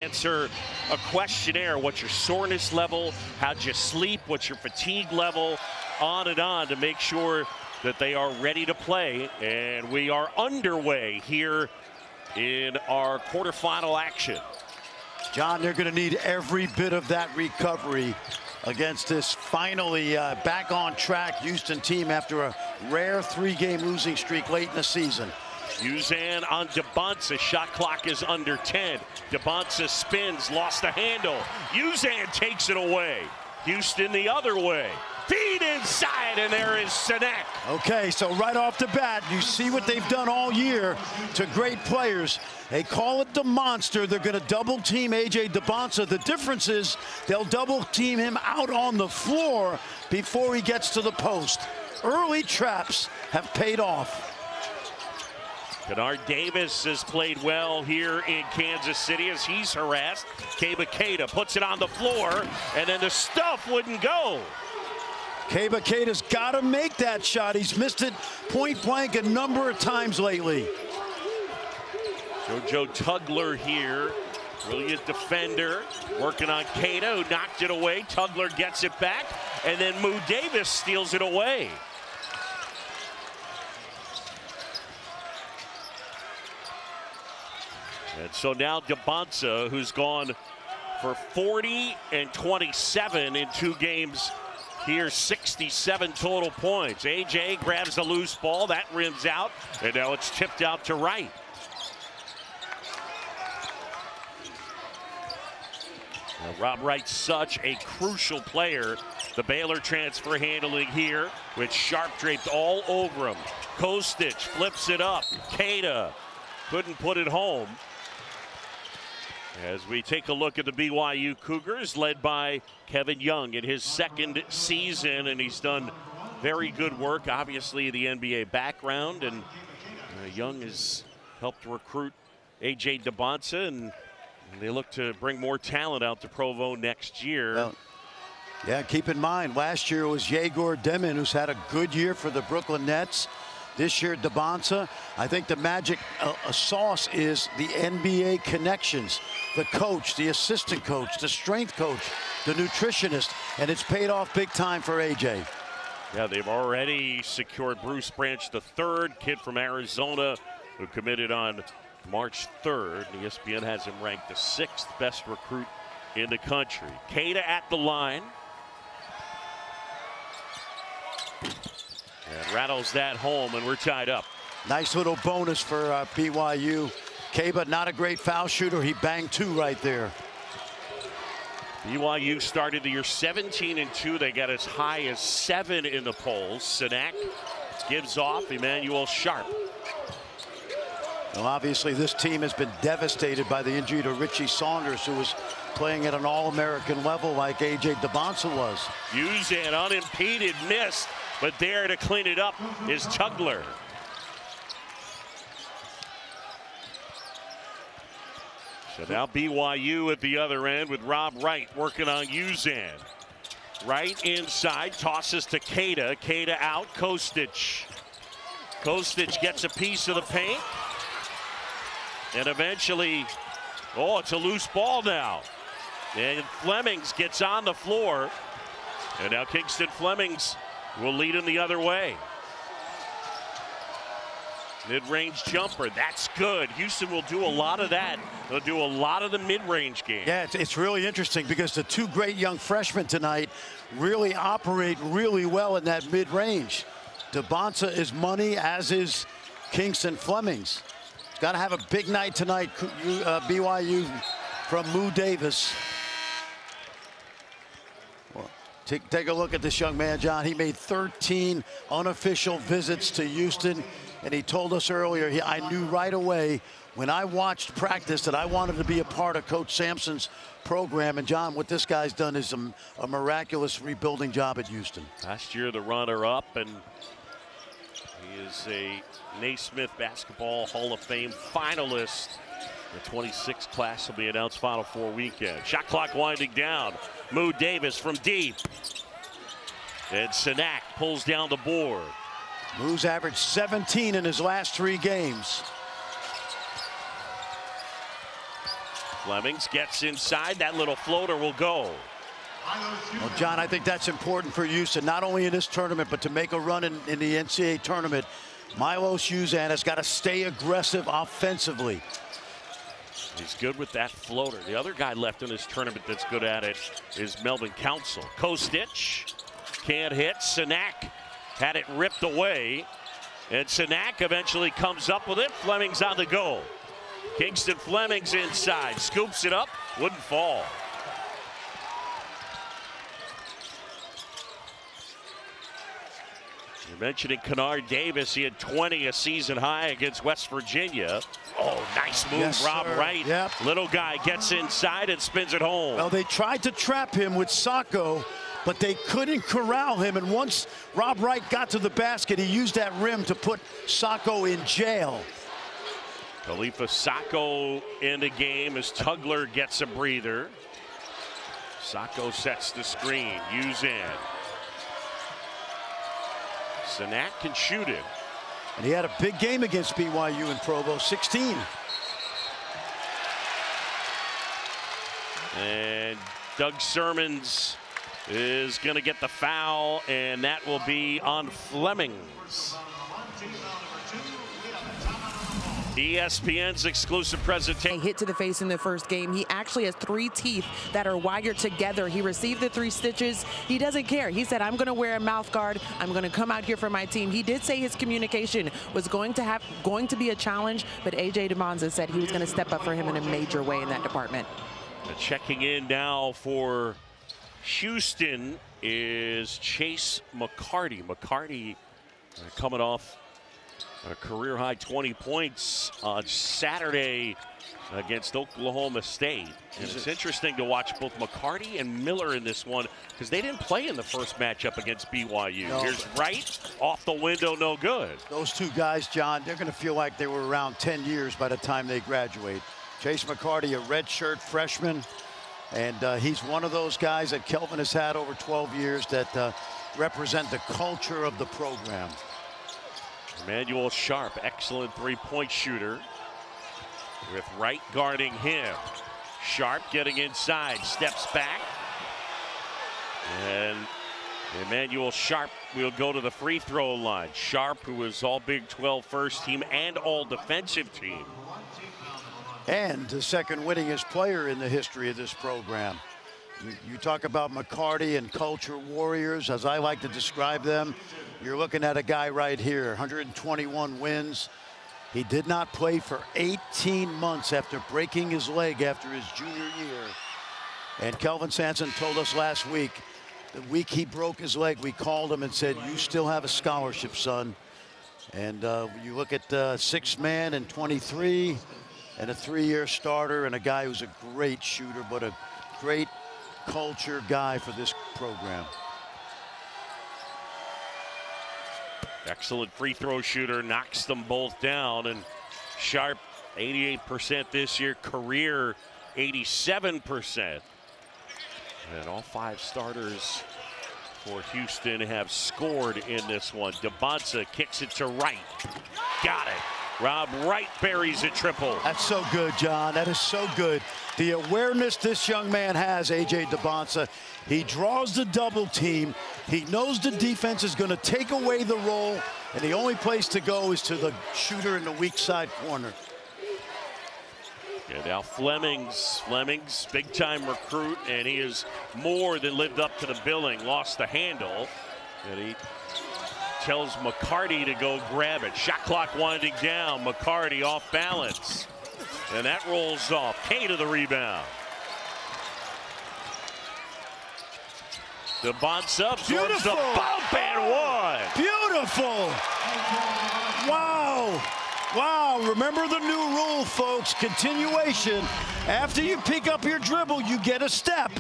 Answer a questionnaire. What's your soreness level? How'd you sleep? What's your fatigue level? On and on to make sure that they are ready to play. And we are underway here in our quarterfinal action. John, they're going to need every bit of that recovery against this finally back on track Houston team after a rare 3-game losing streak late in the season. Uzan on Debonsa. Shot clock is under 10. Debonsa spins, lost the handle. Uzan takes it away. Houston the other way. Feed inside, and there is Sinek. Okay, so right off the bat, you see what they've done all year to great players. They call it the monster. They're going to double team A.J. Debonsa. The difference is they'll double team him out on the floor before he gets to the post. Early traps have paid off. Kennard Davis has played well here in Kansas City as he's harassed. Keita puts it on the floor, and then the stuff wouldn't go. Keita's got to make that shot. He's missed it point blank a number of times lately. JoJo Tugler here, brilliant defender, working on Keita, who knocked it away. Tugler gets it back, and then Mu Davis steals it away. And so now Debonsa, who's gone for 40 and 27 in 2 games here, 67 total points. AJ grabs the loose ball, that rims out, and now it's tipped out to Wright. Now, Rob Wright's such a crucial player. The Baylor transfer handling here with Sharp draped all over him. Kostic flips it up. Keita couldn't put it home. As we take a look at the BYU Cougars, led by Kevin Young in his 2nd season, and he's done very good work, obviously the NBA background, and Young has helped recruit A.J. Debonsa, and they look to bring more talent out to Provo next year. Well, yeah, keep in mind, last year it was Yegor Demin, who's had a good year for the Brooklyn Nets. This year, Debonsa, I think the magic sauce is the NBA connections. The coach, the assistant coach, the strength coach, the nutritionist, and it's paid off big time for AJ. Yeah, they've already secured Bruce Branch III, kid from Arizona, who committed on March 3rd. ESPN has him ranked the 6th best recruit in the country. Keita at the line. And rattles that home, and we're tied up. Nice little bonus for BYU. Keita, not a great foul shooter. He banged 2 right there. BYU started the year 17-2. They got as high as 7 in the polls. Sinek gives off. Emmanuel Sharp. Well, obviously, this team has been devastated by the injury to Richie Saunders, who was playing at an All-American level like A.J. Debonsa was. Uzan unimpeded, missed, but there to clean it up is Tugler. So now BYU at the other end with Rob Wright working on Uzan. Wright inside, tosses to Keita. Keita out, Kostic. Kostic gets a piece of the paint. And eventually, oh, it's a loose ball now. And Flemings gets on the floor. And now Kingston Flemings will lead him the other way. Mid-range jumper, that's good. Houston will do a lot of that. They'll do a lot of the mid-range game. Yeah, it's really interesting because the 2 great young freshmen tonight really operate really well in that mid-range. Debonsa is money, as is Kingston Flemings. Got to have a big night tonight, BYU, from Mu Davis. Well, take a look at this young man, John. He made 13 unofficial visits to Houston, and he told us earlier, I knew right away when I watched practice that I wanted to be a part of Coach Sampson's program. And, John, what this guy's done is a miraculous rebuilding job at Houston. Last year, the runner-up, and he is a Naismith Basketball Hall of Fame finalist. The 26th class will be announced Final Four weekend. Shot clock winding down. Mu Davis from deep. And Sinek pulls down the board. Mu's averaged 17 in his last 3 games. Flemings gets inside. That little floater will go. Well, John, I think that's important for Houston, not only in this tournament, but to make a run in the NCAA tournament. Milos Uzan has got to stay aggressive offensively. He's good with that floater. The other guy left in this tournament that's good at it is Melvin Council. Kostic can't hit. Sinak had it ripped away. And Sinak eventually comes up with it. Flemings on the goal. Kingston Flemings inside. Scoops it up. Wouldn't fall. You're mentioning Kennard Davis. He had 20, a season high against West Virginia. Oh, nice move, yes, Rob sir. Wright. Yep. Little guy gets inside and spins it home. Well, they tried to trap him with Sacco, but they couldn't corral him. And once Rob Wright got to the basket, he used that rim to put Sacco in jail. Khalifa Sacco in the game as Tugler gets a breather. Sacco sets the screen. Uzan. Sinak can shoot it. And he had a big game against BYU in Provo, 16. And Doug Sermons is going to get the foul, and that will be on Flemings. ESPN's exclusive presentation. A hit to the face in the first game. He actually has 3 teeth that are wired together. He received the 3 stitches. He doesn't care. He said, I'm going to wear a mouth guard. I'm going to come out here for my team. He did say his communication was going to be a challenge, but A.J. DeMonza said he was going to step up for him in a major way in that department. Checking in now for Houston is Chase McCarty. McCarty coming off a career-high 20 points on Saturday against Oklahoma State. And it's interesting to watch both McCarty and Miller in this one because they didn't play in the first matchup against BYU. No. Here's Wright off the window, no good. Those 2 guys, John, they're going to feel like they were around 10 years by the time they graduate. Chase McCarty, a redshirt freshman, and he's one of those guys that Kelvin has had over 12 years that represent the culture of the program. Emmanuel Sharp, excellent three-point shooter with Wright guarding him. Sharp getting inside, steps back. And Emmanuel Sharp will go to the free throw line. Sharp, who was all Big 12 first team and all defensive team. And the second winningest player in the history of this program. You talk about McCarty and culture warriors, as I like to describe them. You're looking at a guy right here, 121 wins. He did not play for 18 months after breaking his leg after his junior year. And Kelvin Sampson told us last week, the week he broke his leg, we called him and said, you still have a scholarship, son. And you look at 6-man and 23 and a 3-year starter and a guy who's a great shooter, but a great culture guy for this program. Excellent free throw shooter, knocks them both down. And Sharp, 88% this year, career 87%. And all 5 starters for Houston have scored in this one. DeBonza kicks it to Wright. Got it. Rob Wright buries a triple. That's so good, John. That is so good. The awareness this young man has, A.J. DeBonza. He draws the double team. He knows the defense is going to take away the roll, and the only place to go is to the shooter in the weak side corner. Yeah, now Flemings, big-time recruit, and he has more than lived up to the billing. Lost the handle, and he tells McCarty to go grab it. Shot clock winding down. McCarty off balance, and that rolls off. K to the rebound. DeBonza absorbs the bump and one. Beautiful. Wow. Wow, remember the new rule, folks. Continuation. After you pick up your dribble, you get a step.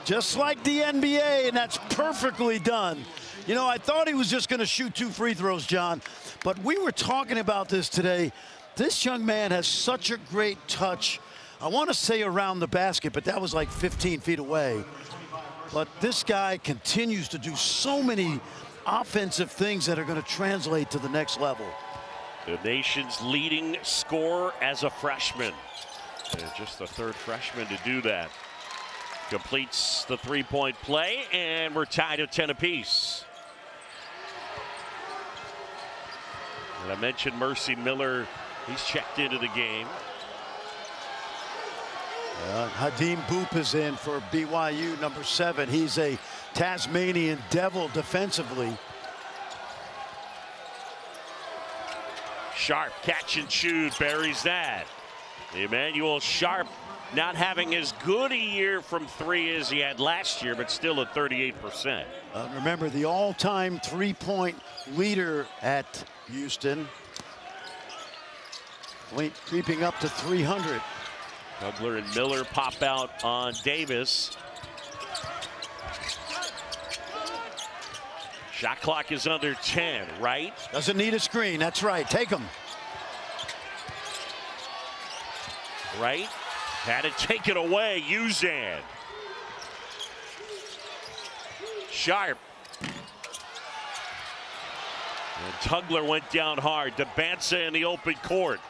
Just like the NBA, and that's perfectly done. You know, I thought he was just going to shoot 2 free throws, John, but we were talking about this today. This young man has such a great touch. I want to say around the basket, but that was like 15 feet away. But this guy continues to do so many offensive things that are going to translate to the next level. The nation's leading scorer as a freshman. And just the third freshman to do that. Completes the three-point play, and we're tied at 10 apiece. And I mentioned Mercy Miller. He's checked into the game. Hadim Boop is in for BYU, number 7. He's a Tasmanian devil defensively. Sharp catch and shoot, buries that. Emmanuel Sharp not having as good a year from 3 as he had last year, but still at 38%. Remember, the all-time three-point leader at Houston, creeping up to 300. Tugler and Miller pop out on Davis. Shot clock is under 10, right? Doesn't need a screen, that's right, take him. Right, had it taken away, Uzan. Sharp. And Tugler went down hard. Debanza in the open court.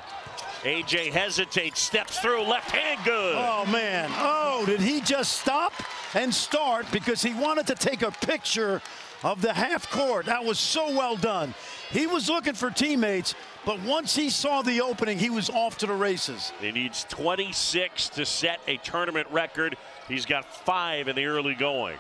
AJ hesitates, steps through, left hand good. Oh man, oh, did he just stop and start because he wanted to take a picture of the half court? That was so well done. He was looking for teammates, but once he saw the opening, he was off to the races. He needs 26 to set a tournament record. He's got 5 in the early going.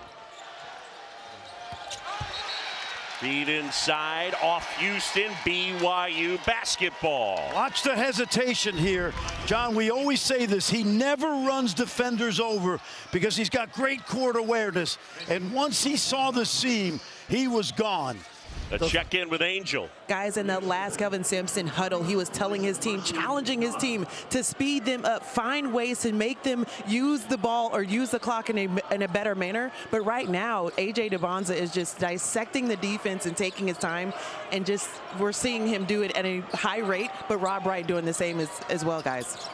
Feed inside, off Houston, BYU basketball. Watch the hesitation here. John, we always say this, he never runs defenders over because he's got great court awareness. And once he saw the seam, he was gone. A check in with Angel. Guys, in that last Kelvin Sampson huddle, he was telling his team, challenging his team to speed them up, find ways to make them use the ball or use the clock in a better manner. But right now, AJ Debanza is just dissecting the defense and taking his time, and just we're seeing him do it at a high rate, but Rob Wright doing the same as well, guys.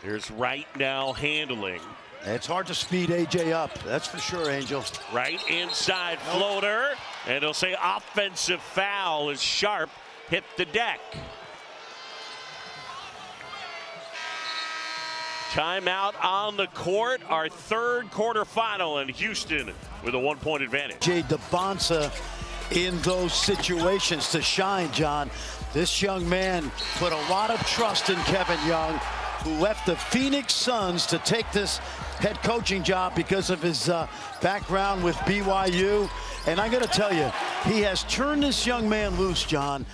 Here's Wright now handling. It's hard to speed AJ up, that's for sure, Angel. Right inside floater, and he'll say offensive foul as Sharp hit the deck. Timeout on the court, our third quarterfinal, and Houston with a 1-point advantage. AJ Debanza in those situations to shine, John. This young man put a lot of trust in Kevin Young, who left the Phoenix Suns to take this head coaching job because of his background with BYU. And I got to tell you, he has turned this young man loose, John.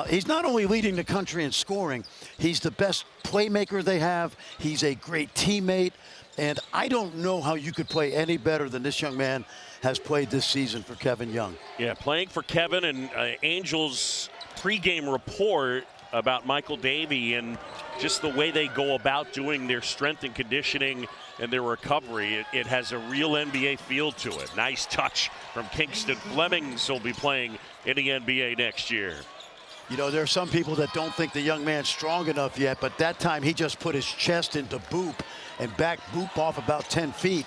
He's not only leading the country in scoring, he's the best playmaker they have. He's a great teammate. And I don't know how you could play any better than this young man has played this season for Kevin Young. Yeah, playing for Kevin, and Angels pregame report about Michael Davey and just the way they go about doing their strength and conditioning and their recovery. It has a real NBA feel to it. Nice touch from Kingston. Flemings will be playing in the NBA next year. You know, there are some people that don't think the young man's strong enough yet, but that time he just put his chest into Boop and backed Boop off about 10 feet.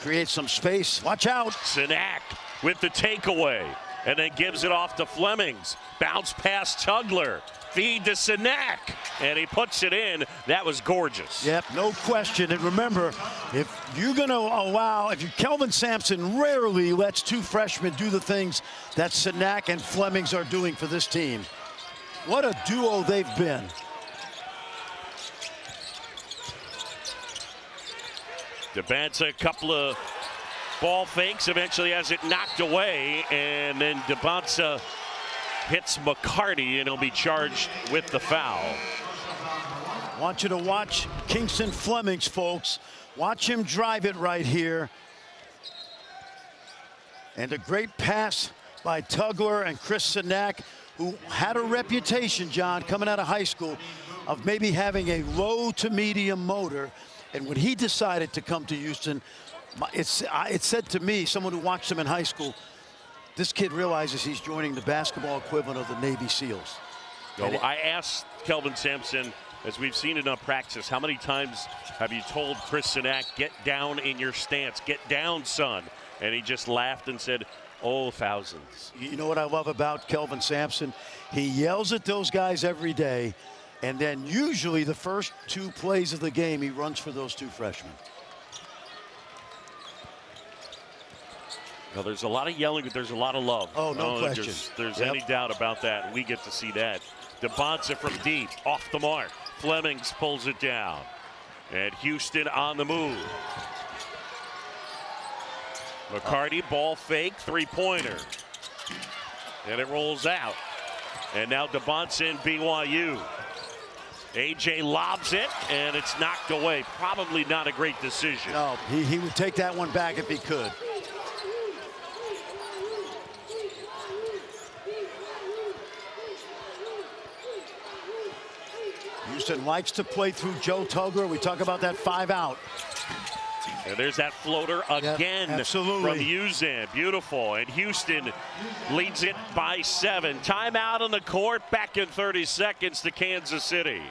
Creates some space. Watch out. Sinak with the takeaway, and then gives it off to Flemings. Bounce past Tugler. Feed to Sinak, and he puts it in. That was gorgeous. Yep, no question. And remember, if you're going to allow, Kelvin Sampson rarely lets 2 freshmen do the things that Sinak and Flemings are doing for this team. What a duo they've been. Debanza, a couple of ball fakes, eventually has it knocked away, and then Debanza hits McCarty, and he'll be charged with the foul. Want you to watch Kingston Flemings, folks. Watch him drive it right here. And a great pass by Tugler and Chris Sinak, who had a reputation, John, coming out of high school, of maybe having a low to medium motor. And when he decided to come to Houston, it said to me, someone who watched him in high school, this kid realizes he's joining the basketball equivalent of the Navy SEALs. I asked Kelvin Sampson, as we've seen enough practice, how many times have you told Chris Sinak, get down in your stance, get down, son? And he just laughed and said, oh, thousands. You know what I love about Kelvin Sampson? He yells at those guys every day, And then usually the first 2 plays of the game, he runs for those 2 freshmen. Well, there's a lot of yelling, but there's a lot of love. Oh, no question. There's any doubt about that. We get to see that. DeBonsa from deep, off the mark. Flemings pulls it down. And Houston on the move. McCarty, ball fake, 3-pointer. And it rolls out. And now DeBonsa in BYU. AJ lobs it, and it's knocked away. Probably not a great decision. No, he would take that one back if he could. Houston likes to play through Joe Tugler. We talk about that 5-out. And there's that floater again from Uzan. Beautiful. And Houston leads it by 7. Timeout on the court. Back in 30 seconds to Kansas City.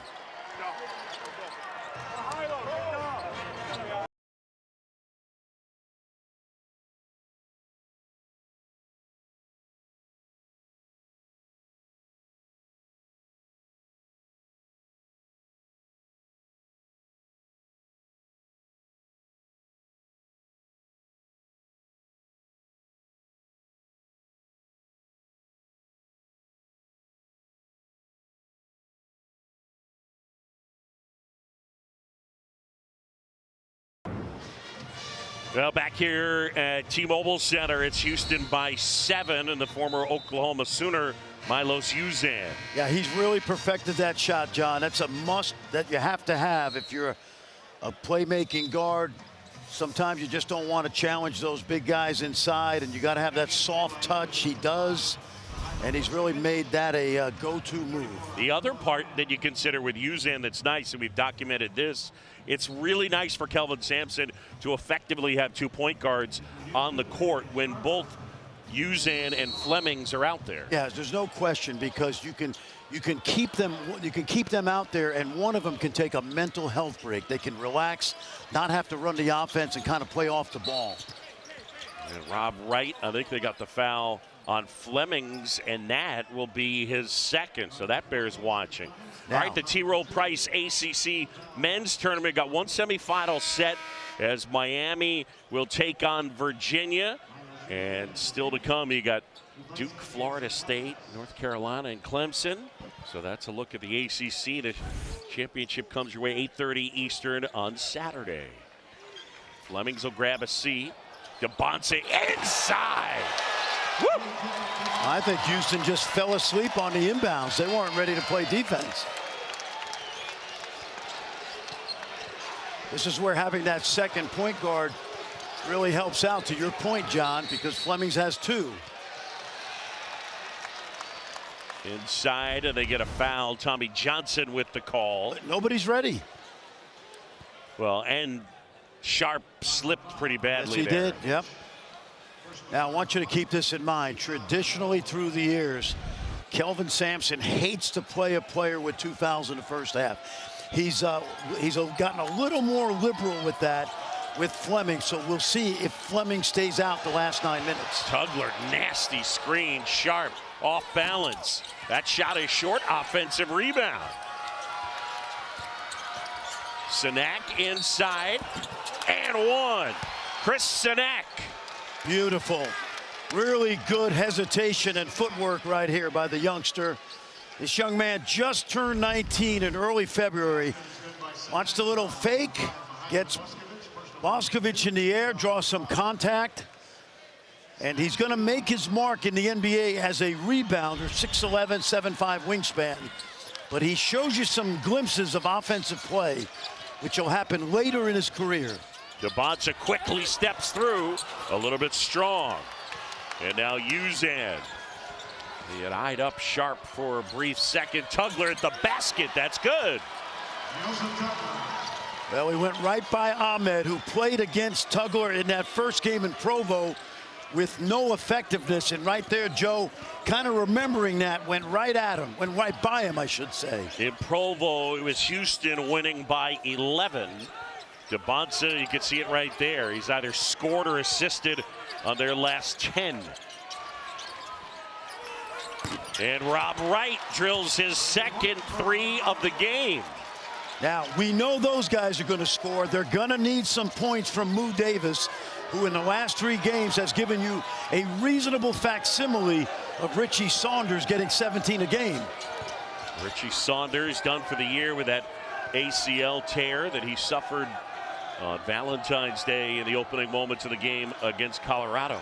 Well, back here at T-Mobile Center, it's Houston by 7, and the former Oklahoma Sooner, Milos Uzan. Yeah, he's really perfected that shot, John. That's a must that you have to have if you're a playmaking guard. Sometimes you just don't want to challenge those big guys inside, and you got to have that soft touch. He does, and he's really made that a go-to move. The other part that you consider with Uzan that's nice, and we've documented this, it's really nice for Kelvin Sampson to effectively have 2 point guards on the court when both Uzan and Flemings are out there. Yeah, there's no question, because you can keep them out there, and one of them can take a mental health break. They can relax, not have to run the offense, and kind of play off the ball. And Rob Wright, I think they got the foul on Flemings, and that will be his 2nd, so that bears watching. Now, all right, the T. Rowe Price ACC men's tournament got 1 semifinal set as Miami will take on Virginia. And still to come, you got Duke, Florida State, North Carolina, and Clemson. So that's a look at the ACC. The championship comes your way 8:30 Eastern on Saturday. Flemings will grab a seat. DeBonsa inside. Woo! I think Houston just fell asleep on the inbounds. They weren't ready to play defense. This is where having that 2nd point guard really helps out, to your point, John, because Flemings has 2. Inside, and they get a foul. Tommy Johnson with the call. But nobody's ready. Well, and Sharp slipped pretty badly. Yes, he did. Yep. Now, I want you to keep this in mind. Traditionally, through the years, Kelvin Sampson hates to play a player with 2 fouls in the first half. He's gotten a little more liberal with that with Fleming, so we'll see if Fleming stays out the last 9 minutes. Tugler, nasty screen. Sharp off balance. That shot is short. Offensive rebound. Sinak inside and 1. Chris Sinak. Beautiful. Really good hesitation and footwork right here by the youngster. This young man just turned 19 in early February. Watched a little fake, gets Boscovich in the air, draws some contact, and he's going to make his mark in the NBA as a rebounder, 6'11", 7'5" wingspan. But he shows you some glimpses of offensive play, which will happen later in his career. DeBonsa quickly steps through, a little bit strong. And now Uzan. He had eyed up Sharp for a brief second. Tugler at the basket. That's good. Well, he went right by Ahmed, who played against Tugler in that first game in Provo with no effectiveness. And right there, Joe, kind of remembering that, went right at him, went right by him, I should say. In Provo, it was Houston winning by 11. DeBonsa, you can see it right there. He's either scored or assisted on their last 10. And Rob Wright drills his second three of the game. Now, we know those guys are going to score. They're going to need some points from Moo Davis, who in the last 3 games has given you a reasonable facsimile of Richie Saunders getting 17 a game. Richie Saunders done for the year with that ACL tear that he suffered on Valentine's Day in the opening moments of the game against Colorado.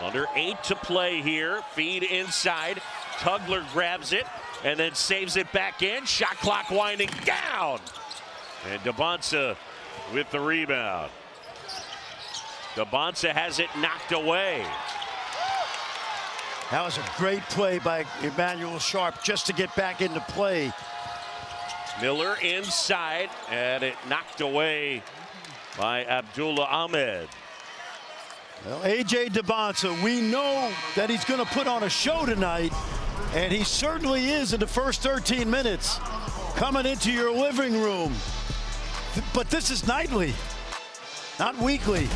Under 8 to play here. Feed inside. Tugler grabs it and then saves it back in. Shot clock winding down. And Debonsa with the rebound. Debonsa has it knocked away. That was a great play by Emmanuel Sharp just to get back into play. Miller inside, and it knocked away by Abdullah Ahmed. Well, A.J. Debonsa, we know that he's going to put on a show tonight, and he certainly is in the first 13 minutes coming into your living room. But this is nightly, not weekly.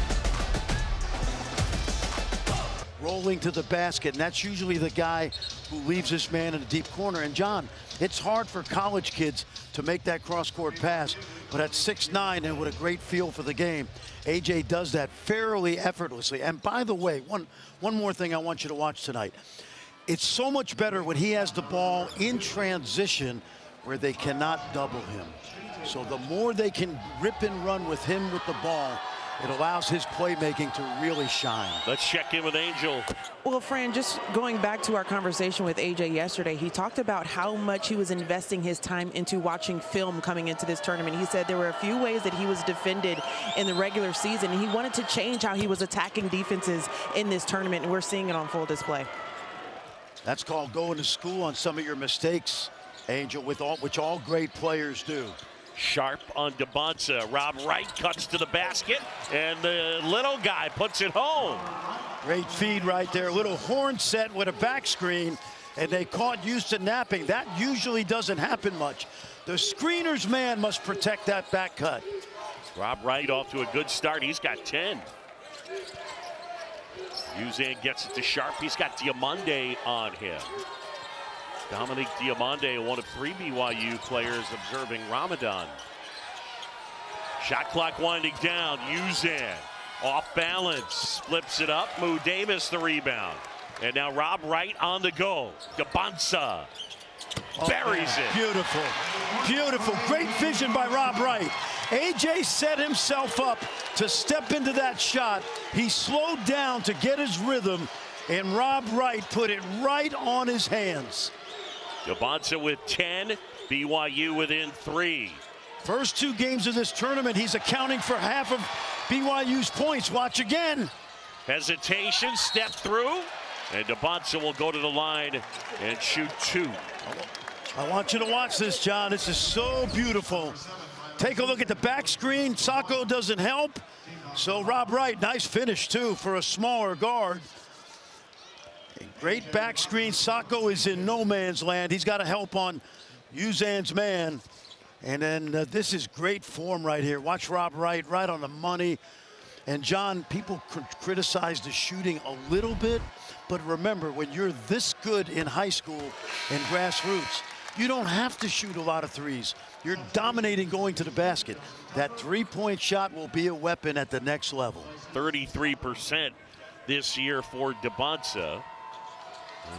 Rolling to the basket, and that's usually the guy who leaves this man in a deep corner. And John, it's hard for college kids to make that cross-court pass, but at 6'9" and with a great feel for the game, AJ does that fairly effortlessly. And by the way, one more thing I want you to watch tonight. It's so much better when he has the ball in transition where they cannot double him. So the more they can rip and run with him with the ball, it allows his playmaking to really shine. Let's check in with Angel. Well, Fran, just going back to our conversation with AJ yesterday, he talked about how much he was investing his time into watching film coming into this tournament. He said there were a few ways that he was defended in the regular season, and he wanted to change how he was attacking defenses in this tournament, and we're seeing it on full display. That's called going to school on some of your mistakes, Angel, which all great players do. Sharp on Debonsa. Rob Wright cuts to the basket, and the little guy puts it home. Great feed right there. Little horn set with a back screen, and they caught Houston napping. That usually doesn't happen much. The screener's man must protect that back cut. Rob Wright off to a good start. He's got 10. Uzan gets it to Sharp. He's got Diamande on him. Dominique Diamande, one of 3 BYU players observing Ramadan. Shot clock winding down. Uzan off balance, flips it up. Moo Davis the rebound. And now Rob Wright on the go. Debonsa buries it. Beautiful, beautiful. Great vision by Rob Wright. AJ set himself up to step into that shot. He slowed down to get his rhythm, and Rob Wright put it right on his hands. Debonsa with 10, BYU within 3. First 2 games of this tournament, he's accounting for half of BYU's points. Watch again. Hesitation, step through, and Debonsa will go to the line and shoot 2. I want you to watch this, John. This is so beautiful. Take a look at the back screen. Sacco doesn't help. So Rob Wright, nice finish too for a smaller guard. Great back screen. Sacco is in no man's land. He's got to help on Uzan's man. And then this is great form right here. Watch Rob Wright right on the money. And John, people criticize the shooting a little bit, but remember, when you're this good in high school and grassroots, you don't have to shoot a lot of threes. You're dominating going to the basket. That three-point shot will be a weapon at the next level. 33% this year for Debonsa,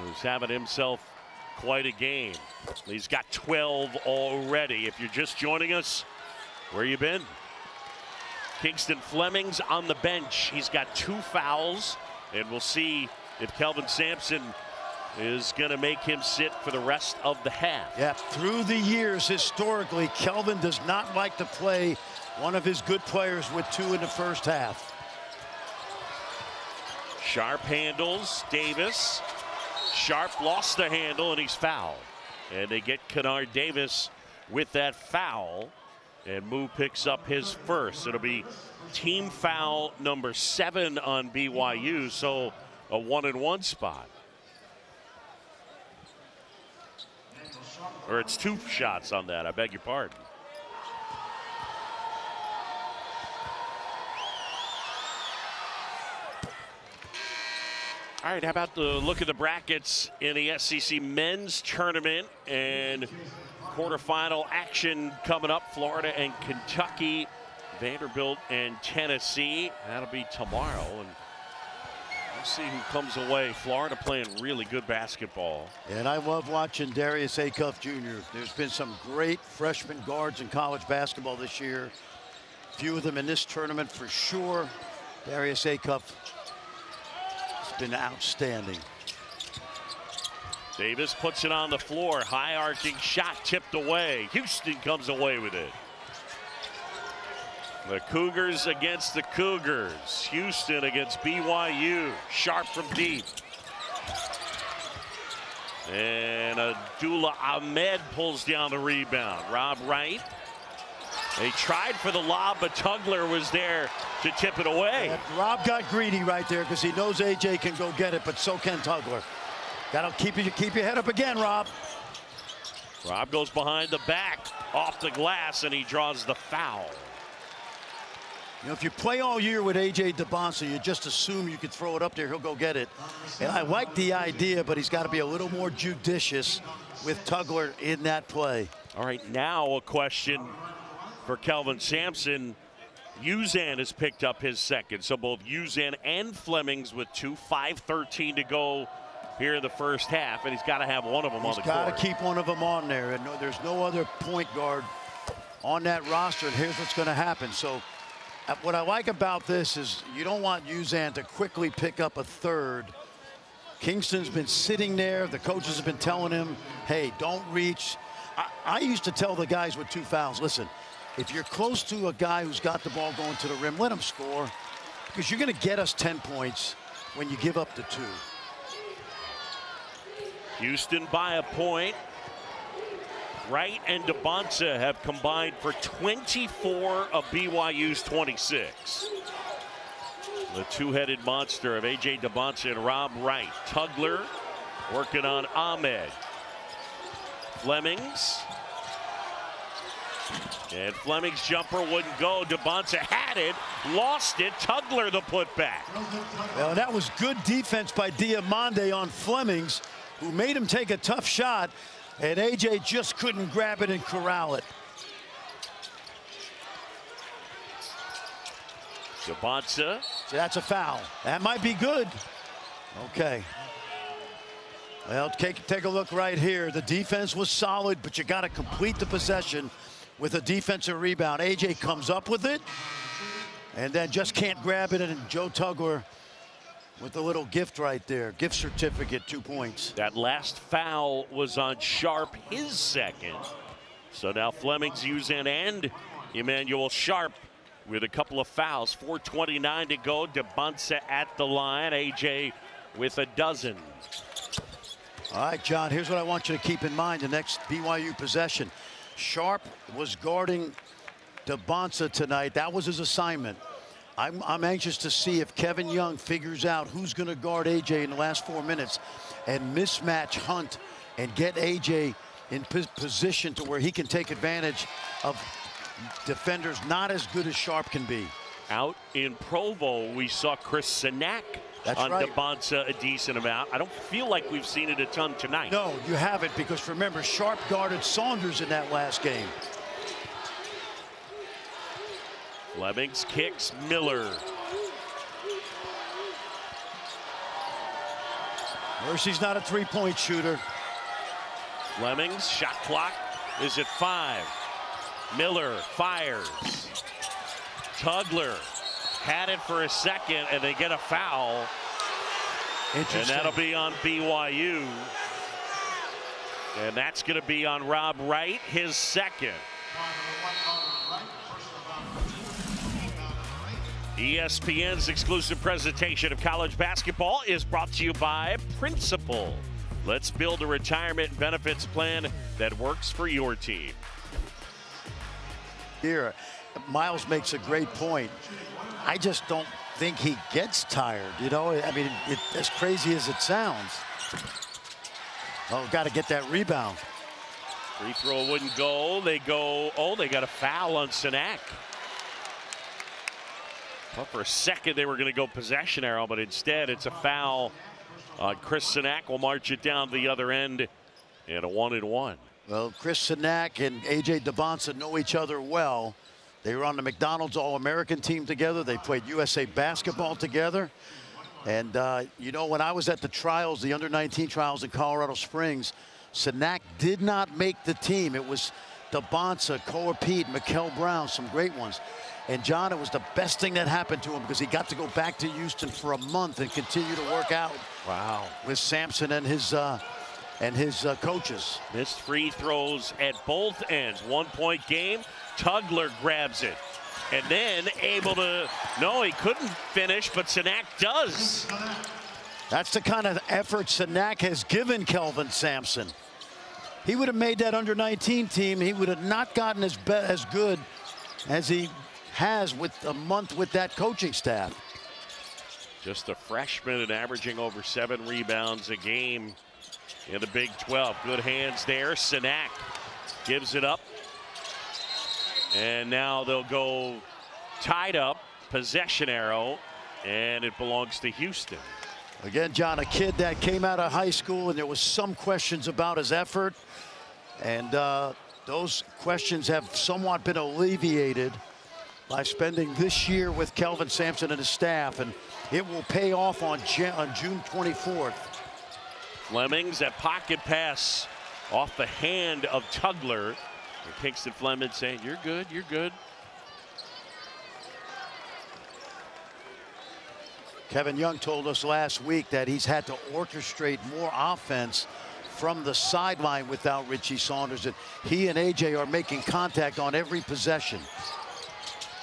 who's having himself quite a game. He's got 12 already. If you're just joining us, where you been? Kingston Fleming's on the bench. He's got 2 fouls, and we'll see if Kelvin Sampson is going to make him sit for the rest of the half. Yeah, through the years, historically, Kelvin does not like to play one of his good players with 2 in the first half. Sharp handles Davis. Sharp lost the handle, and he's fouled. And they get Kennard Davis with that foul. And Moo picks up his first. It'll be team foul number 7 on BYU, so a 1-and-1 spot. Or it's 2 shots on that, I beg your pardon. All right, how about the look at the brackets in the SEC men's tournament and quarterfinal action coming up? Florida and Kentucky, Vanderbilt and Tennessee. That'll be tomorrow, and we'll see who comes away. Florida playing really good basketball. And I love watching Darius Acuff Jr. There's been some great freshman guards in college basketball this year. Few of them in this tournament for sure. Darius Acuff has been outstanding. Davis puts it on the floor. High arcing shot tipped away. Houston comes away with it. The Cougars against the Cougars. Houston against BYU. Sharp from deep. And Abdullah Ahmed pulls down the rebound. Rob Wright. They tried for the lob, but Tugler was there to tip it away. And Rob got greedy right there because he knows AJ can go get it, but so can Tugler. Got to keep your head up again, Rob. Rob goes behind the back, off the glass, and he draws the foul. You know, if you play all year with AJ DeBonsa, you just assume you can throw it up there, he'll go get it. And I like the idea, but he's got to be a little more judicious with Tugler in that play. All right, now a question for Kelvin Sampson. Uzan has picked up his second, so both Uzan and Flemings with 5:13 to go here in the first half, and he's got to have one of them on the court. He's got to keep one of them on there, and there's no other point guard on that roster, and here's what's going to happen. So what I like about this is you don't want Uzan to quickly pick up a third. Kingston's been sitting there. The coaches have been telling him, hey, don't reach. I used to tell the guys with 2 fouls, listen, if you're close to a guy who's got the ball going to the rim, let him score, because you're going to get us 10 points when you give up the 2. Houston by a point. Wright and DeBonsa have combined for 24 of BYU's 26. The two-headed monster of A.J. DeBonsa and Rob Wright. Tugler working on Ahmed. Flemings. And Fleming's jumper wouldn't go. DeBonsa had it, lost it. Tugler the putback. Well, that was good defense by Diamande on Flemings, who made him take a tough shot, and AJ just couldn't grab it and corral it. DeBonsa. So that's a foul. That might be good. Okay. Well, take a look right here. The defense was solid, but you got to complete the possession with a defensive rebound. AJ comes up with it and then just can't grab it, and Joe Tugler with a little gift right there. Gift certificate, 2 points. That last foul was on Sharp, his second. So now Flemings, Uzan, and Emmanuel Sharp with a couple of fouls. 4:29 to go. DeBonsa at the line. AJ with a dozen. All right, John, here's what I want you to keep in mind the next BYU possession. Sharp was guarding DeBonsa tonight. That was his assignment. I'm anxious to see if Kevin Young figures out who's going to guard AJ in the last 4 minutes and mismatch Hunt and get AJ in position to where he can take advantage of defenders not as good as Sharp can be. Out in Provo, we saw Chris Sinak on right. DeBonsa a decent amount. I don't feel like we've seen it a ton tonight. No, you haven't, because remember, Sharp guarded Saunders in that last game. Flemings kicks Miller. Mercy's not a three-point shooter. Flemings, shot clock is at 5. Miller fires. Tugler had it for a second, and they get a foul. And that'll be on BYU. And that's going to be on Rob Wright, his second. ESPN's exclusive presentation of college basketball is brought to you by Principal. Let's build a retirement benefits plan that works for your team. Here, Miles makes a great point. I just don't think he gets tired, you know? I mean, as crazy as it sounds. Oh, got to get that rebound. Free throw wouldn't go. They go, oh, they got a foul on Sinak. Well, for a second, they were going to go possession arrow, but instead it's a foul Chris Sinak will march it down the other end and a 1-1. Well, Chris Sinak and A.J. DeBonsa know each other well. They were on the McDonald's All-American team together. They played USA basketball together. And, you know, when I was at the trials, the under-19 trials in Colorado Springs, Sinak did not make the team. It was DeBonsa, Koa Pete, Mikkel Brown, some great ones. And, John, it was the best thing that happened to him because he got to go back to Houston for a month and continue to work out. Wow. With Sampson and his coaches. Missed free throws at both ends. 1-point game. Tugler grabs it. And then able to, no, he couldn't finish, but Sinak does. That's the kind of effort Sinak has given Kelvin Sampson. He would have made that under-19 team. He would have not gotten as good as he has with a month with that coaching staff. Just a freshman and averaging over 7 rebounds a game in the Big 12. Good hands there. Sinak gives it up. And now they'll go tied up, possession arrow, and it belongs to Houston. Again, John, a kid that came out of high school and there was some questions about his effort. And those questions have somewhat been alleviated by spending this year with Kelvin Sampson and his staff. And it will pay off on June 24th. Flemings, that pocket pass off the hand of Tugler. And Kingston Fleming saying, you're good, you're good. Kevin Young told us last week that he's had to orchestrate more offense from the sideline without Richie Saunders. That he and AJ are making contact on every possession.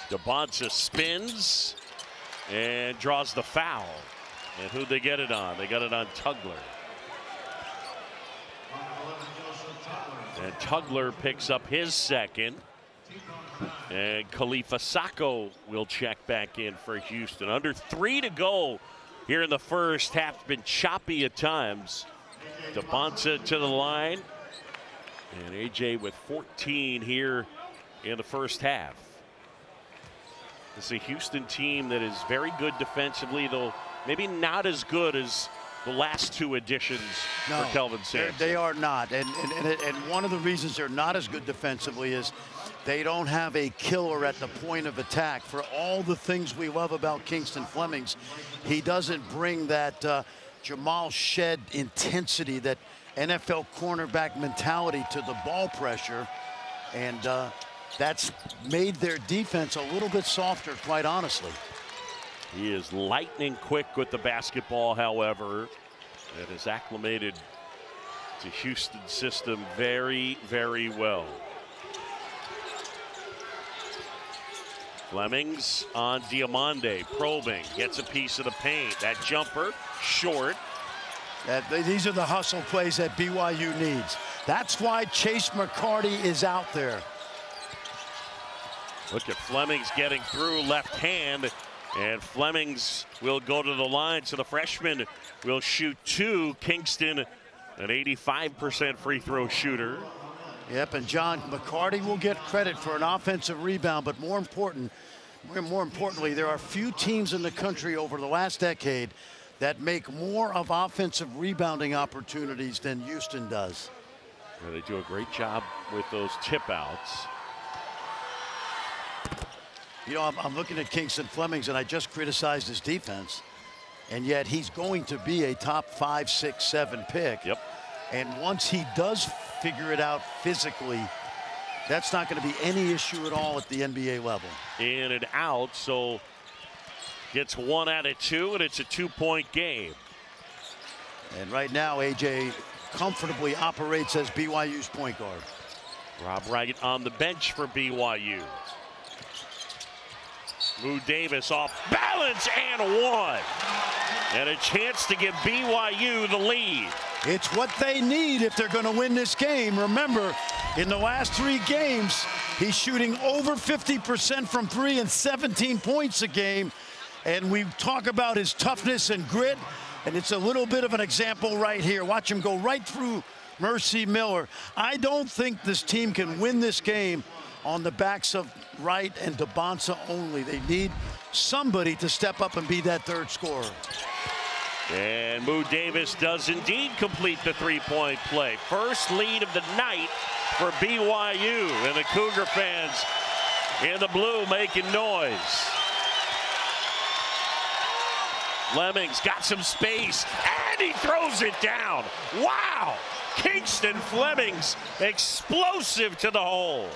DeBonsa spins and draws the foul. And who'd they get it on? They got it on Tugler. And Tugler picks up his second. And Khalifa Sacco will check back in for Houston. Under 3 to go here in the first half. Been choppy at times. DeBonsa to the line. And AJ with 14 here in the first half. It's a Houston team that is very good defensively, though maybe not as good as the last 2 additions for Kelvin Sampson. They are not. And one of the reasons they're not as good defensively is they don't have a killer at the point of attack. For all the things we love about Kingston Flemings, he doesn't bring that Jamal Shed intensity, that NFL cornerback mentality to the ball pressure. And that's made their defense a little bit softer, quite honestly. He is lightning quick with the basketball, however, and is acclimated to Houston's system very, very well. Flemings on Diamande, probing, gets a piece of the paint. That jumper, short. These are the hustle plays that BYU needs. That's why Chase McCarty is out there. Look at Flemings getting through, left hand. And Flemings will go to the line, so the freshman will shoot 2. Kingston, an 85% free throw shooter. Yep, and John, McCarty will get credit for an offensive rebound, but more importantly, there are few teams in the country over the last decade that make more of offensive rebounding opportunities than Houston does. Yeah, they do a great job with those tip outs. You know, I'm looking at Kingston Flemings, and I just criticized his defense, and yet he's going to be a top 5, 6, 7 pick. Yep. And once he does figure it out physically, that's not going to be any issue at all at the NBA level. In and out, so gets 1 out of 2, and it's a 2-point game. And right now, AJ comfortably operates as BYU's point guard. Rob Wright on the bench for BYU. Lou Davis off balance and 1. And a chance to give BYU the lead. It's what they need if they're going to win this game. Remember, in the last 3 games, he's shooting over 50% from 3 and 17 points a game. And we talk about his toughness and grit, and it's a little bit of an example right here. Watch him go right through Mercy Miller. I don't think this team can win this game on the backs of Wright and DeBonsa only. They need somebody to step up and be that 3rd scorer. And Moo Davis does indeed complete the three-point play. First lead of the night for BYU, and the Cougar fans in the blue making noise. Fleming's got some space, and he throws it down. Wow! Kingston Fleming's explosive to the hole.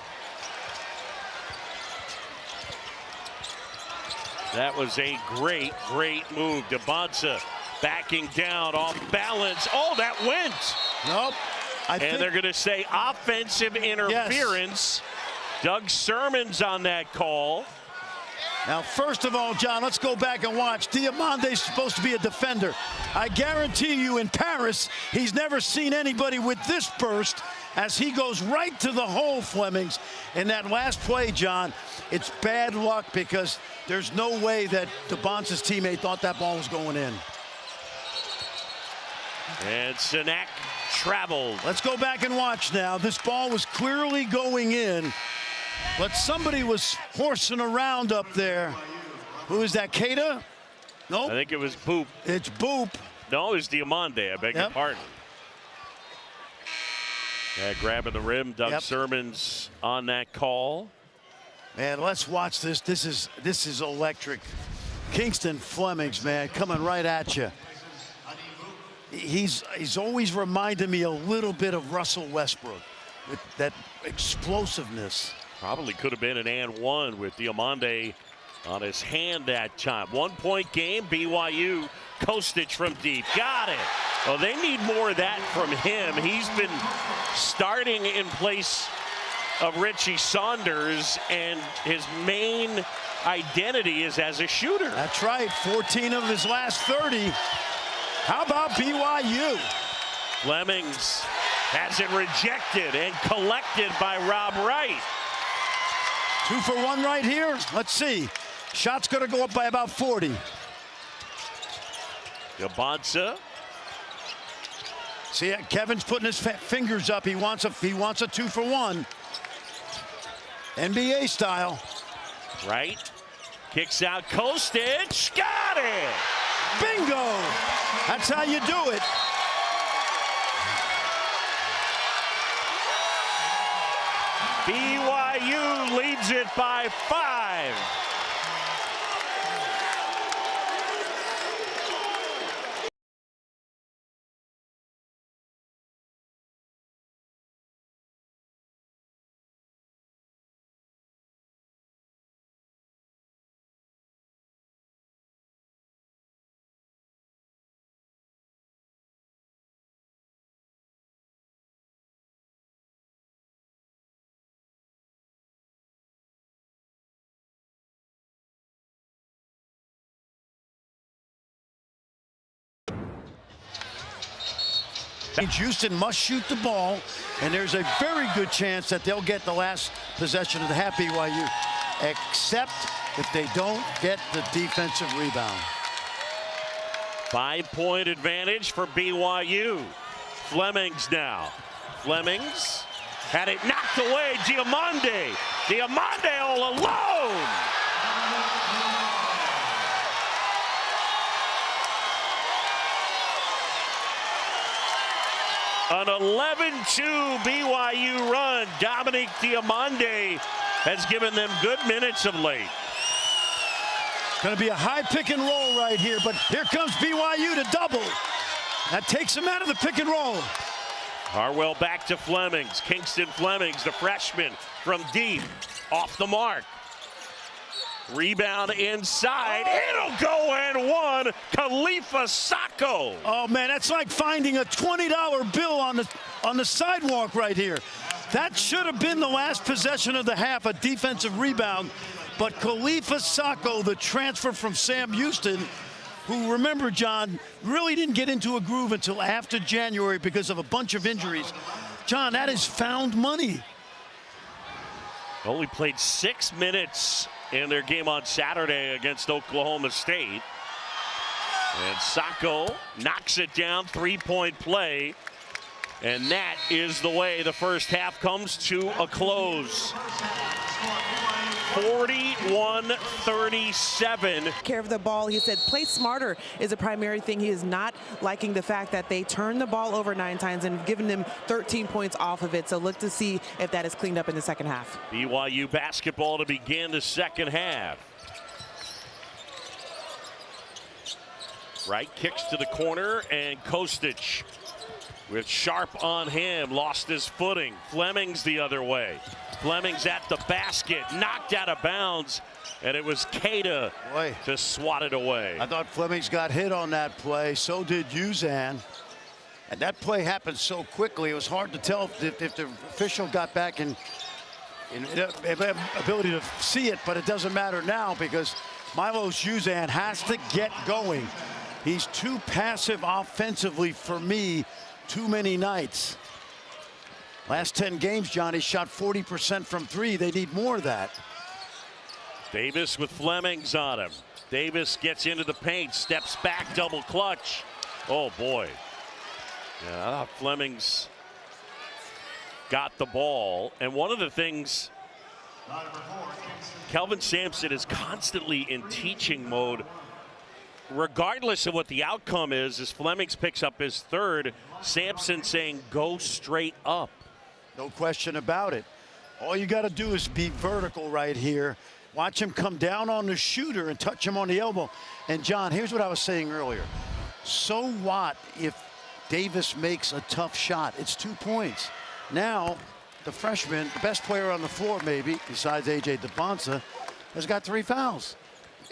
That was a great, great move. DeBonsa backing down off balance. Oh, that went. Nope. And they're going to say offensive interference. Yes. Doug Sermon's on that call. Now, first of all, John, let's go back and watch. Diamante's supposed to be a defender. I guarantee you in Paris, he's never seen anybody with this burst as he goes right to the hole, Flemings. In that last play, John, it's bad luck because there's no way that DeBonsa's teammate thought that ball was going in. And Sinek traveled. Let's go back and watch now. This ball was clearly going in, but somebody was horsing around up there. Who is that, Keita? No. I think it was Boop. It's Boop. No, it was Diamante. I beg your pardon. Yeah, grabbing the rim. Doug Sermon's on that call. Man, let's watch this. This is electric. Kingston Flemings, man, coming right at you. He's always reminded me a little bit of Russell Westbrook with that explosiveness. Probably could have been an and one with Diamante on his hand that time. 1 point game. BYU. Kostic from deep. Got it. Well, they need more of that from him. He's been starting in place of Richie Saunders, and his main identity is as a shooter. That's right. 14 of his last 30. How about BYU? Flemings has it rejected and collected by Rob Wright. 2 for 1 right here. Let's see. Shot's going to go up by about 40. DeBonsa. See, Kevin's putting his fingers up. He wants a 2 for 1. NBA style. Right. Kicks out Kostic. Got it. Bingo. That's how you do it. BYU leads it by 5. Houston must shoot the ball, and there's a very good chance that they'll get the last possession of the half, BYU, except if they don't get the defensive rebound. 5-point advantage for BYU. Flemings now. Flemings had it knocked away. Diamante. Diamante all alone. An 11-2 BYU run. Dominique Diamante has given them good minutes of late. Going to be a high pick and roll right here, but here comes BYU to double. That takes him out of the pick and roll. Harwell back to Flemings. Kingston Flemings, the freshman from deep, off the mark. Rebound inside. It'll go and one. Khalifa Sacco. Oh man, that's like finding a $20 bill on the sidewalk right here. That should have been the last possession of the half, a defensive rebound. But Khalifa Sacco, the transfer from Sam Houston, who, remember, John, really didn't get into a groove until after January because of a bunch of injuries. John, that is found money. Only played 6 minutes in their game on Saturday against Oklahoma State. And Sacco knocks it down, 3-point play. And that is the way the first half comes to a close. 41-39 81-37. Care of the ball, he said play smarter is a primary thing. He is not liking the fact that they turned the ball over 9 times and given them 13 points off of it. So look to see if that is cleaned up in the second half. BYU basketball to begin the second half. Wright kicks to the corner, and Kostic with Sharp on him, lost his footing. Fleming's the other way. Fleming's at the basket, knocked out of bounds, and it was Keita to swat it away. I thought Fleming's got hit on that play. So did Uzan. And that play happened so quickly, it was hard to tell if the official got back in ability to see it, but it doesn't matter now because Milos Uzan has to get going. He's too passive offensively for me too many nights. Last 10 games, Johnny shot 40% from 3. They need more of that. Davis with Fleming's on him. Davis gets into the paint, steps back, double clutch. Oh boy. Yeah, I thought Fleming's got the ball. And one of the things, Kelvin Sampson is constantly in teaching mode. Regardless of what the outcome is, as Flemings picks up his third, Sampson saying go straight up. No question about it. All you got to do is be vertical right here. Watch him come down on the shooter and touch him on the elbow. And John, here's what I was saying earlier. So what if Davis makes a tough shot? It's 2 points. Now, the freshman, the best player on the floor maybe, besides A.J. DeBonsa, has got 3 fouls.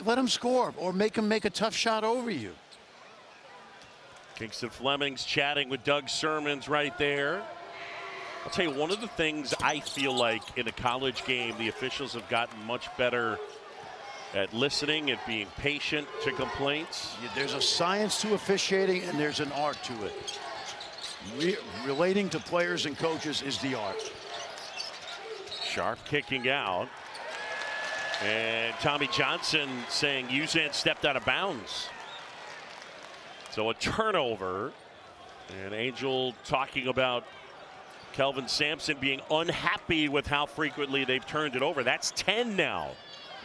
Let him score or make him make a tough shot over you. Kingston Fleming's chatting with Doug Sermons right there. I'll tell you, one of the things I feel like in a college game, the officials have gotten much better at listening and being patient to complaints. There's a science to officiating and there's an art to it. Relating to players and coaches is the art. Sharp kicking out. And Tommy Johnson saying Uzan stepped out of bounds. So a turnover. And Angel talking about Kelvin Sampson being unhappy with how frequently they've turned it over. That's 10 now.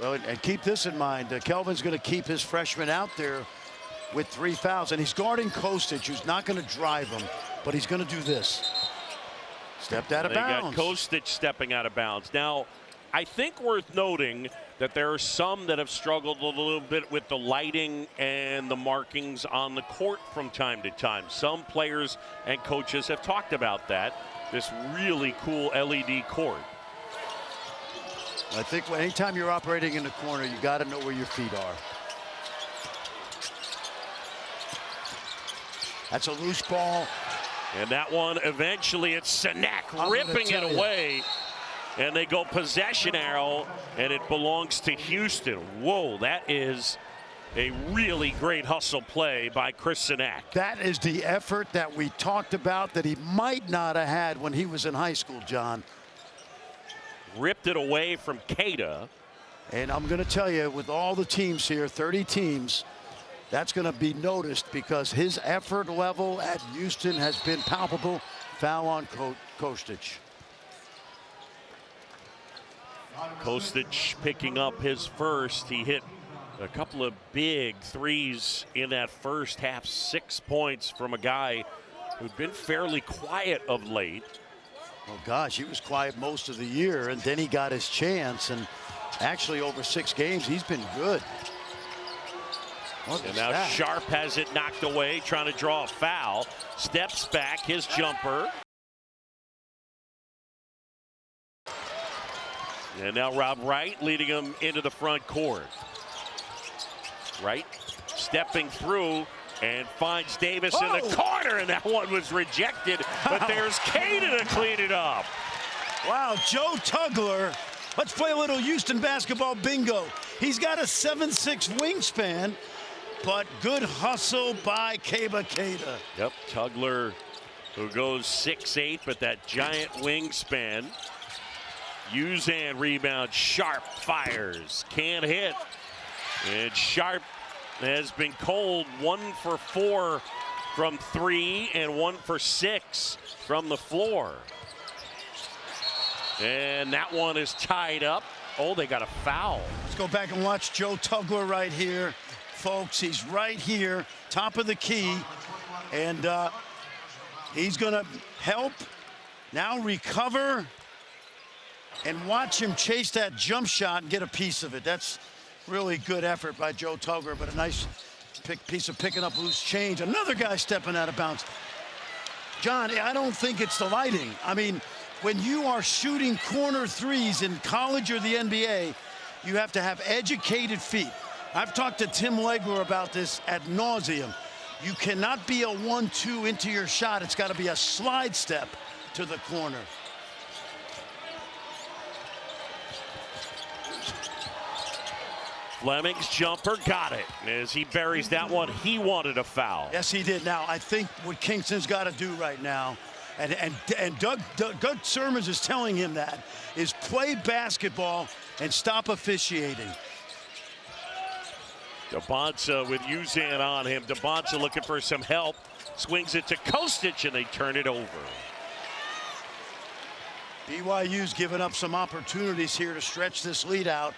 Well, and keep this in mind. Kelvin's going to keep his freshman out there with 3 fouls. And he's guarding Kostic, who's not going to drive him, but he's going to do this. Stepped out of bounds. They got Kostic stepping out of bounds. Now, I think worth noting that there are some that have struggled a little bit with the lighting and the markings on the court from time to time. Some players and coaches have talked about that. This really cool LED court. I think anytime you're operating in the corner, you got to know where your feet are. That's a loose ball. And that one, eventually, it's Sinek ripping it away. And they go possession arrow, and it belongs to Houston. Whoa, that is a really great hustle play by Chris Sinek. That is the effort that we talked about that he might not have had when he was in high school, John. Ripped it away from Keita. And I'm going to tell you, with all the teams here, 30 teams, that's going to be noticed because his effort level at Houston has been palpable. Foul on Kostic. Kostic picking up his first. He hit a couple of big threes in that first half. 6 points from a guy who'd been fairly quiet of late. Oh gosh, he was quiet most of the year, and then he got his chance, and actually over 6 games he's been good. And now Sharp has it knocked away, trying to draw a foul. Steps back, his jumper. And now Rob Wright leading him into the front court. Wright stepping through and finds Davis in the corner, and that one was rejected. But there's Keita to clean it up. Wow, Joe Tugler. Let's play a little Houston basketball bingo. He's got a 7'6" wingspan, but good hustle by Keita. Yep, Tugler, who goes 6'8", but that giant wingspan. Uzan rebound, Sharp fires, can't hit. And Sharp has been cold, 1 for 4 from 3 and 1 for 6 from the floor. And that one is tied up. Oh, they got a foul. Let's go back and watch Joe Tugler right here. Folks, he's right here, top of the key. And he's going to help now recover and watch him chase that jump shot and get a piece of it. That's really good effort by Joe Tugler, but a nice piece of picking up loose change. Another guy stepping out of bounds. John, I don't think it's the lighting. I mean, when you are shooting corner threes in college or the NBA, you have to have educated feet. I've talked to Tim Legler about this ad nauseum. You cannot be a 1-2 into your shot. It's got to be a slide step to the corner. Fleming's jumper got it. As he buries that one, he wanted a foul. Yes, he did. Now, I think what Kingston's got to do right now, and Doug Sermons is telling him that, is play basketball and stop officiating. Debonsa with Uzan on him. Debonsa looking for some help. Swings it to Kostic, and they turn it over. BYU's given up some opportunities here to stretch this lead out.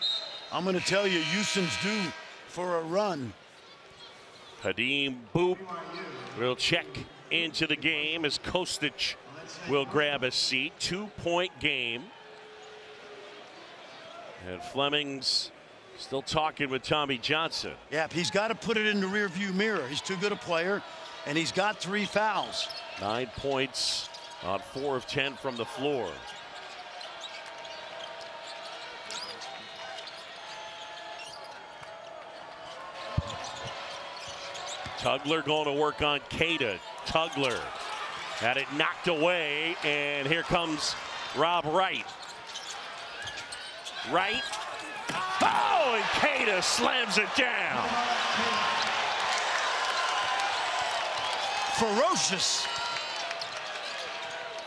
I'm going to tell you, Houston's due for a run. Hadim Boop will check into the game as Kostic will grab a seat. 2-point game. And Fleming's still talking with Tommy Johnson. Yeah, he's got to put it in the rearview mirror. He's too good a player, and he's got 3 fouls. 9 points on 4 of 10 from the floor. Tugler going to work on Queta. Tugler had it knocked away, and here comes Rob Wright. Wright. Oh, and Queta slams it down. Ferocious.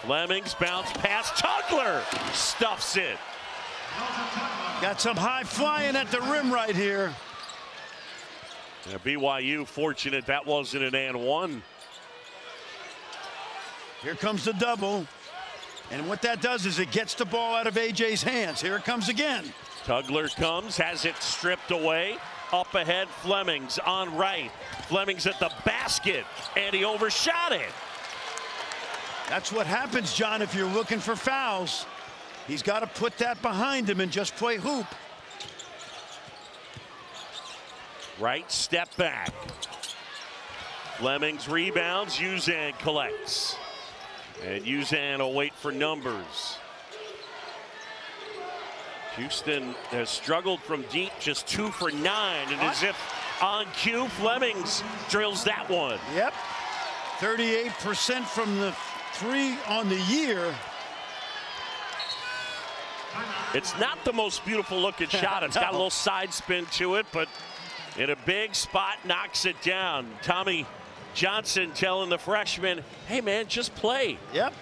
Fleming's bounce pass. Tugler stuffs it. Got some high flying at the rim right here. Yeah, BYU fortunate that wasn't an and one. Here comes the double. And what that does is it gets the ball out of AJ's hands. Here it comes again. Tugler comes, has it stripped away. Up ahead, Fleming's on right. Fleming's at the basket, and he overshot it. That's what happens, John, if you're looking for fouls. He's got to put that behind him and just play hoop. Right step back. Fleming's rebounds. Uzan collects. And Uzan will wait for numbers. Houston has struggled from deep, just 2 for 9. And as if on cue, Fleming's drills that one. Yep. 38% from the 3 on the year. It's not the most beautiful looking shot. It's got a little side spin to it, but in a big spot, knocks it down. Tommy Johnson telling the freshman, hey man, just play. Yep.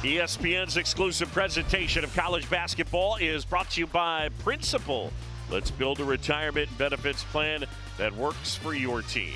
ESPN's exclusive presentation of college basketball is brought to you by Principal. Let's build a retirement benefits plan that works for your team.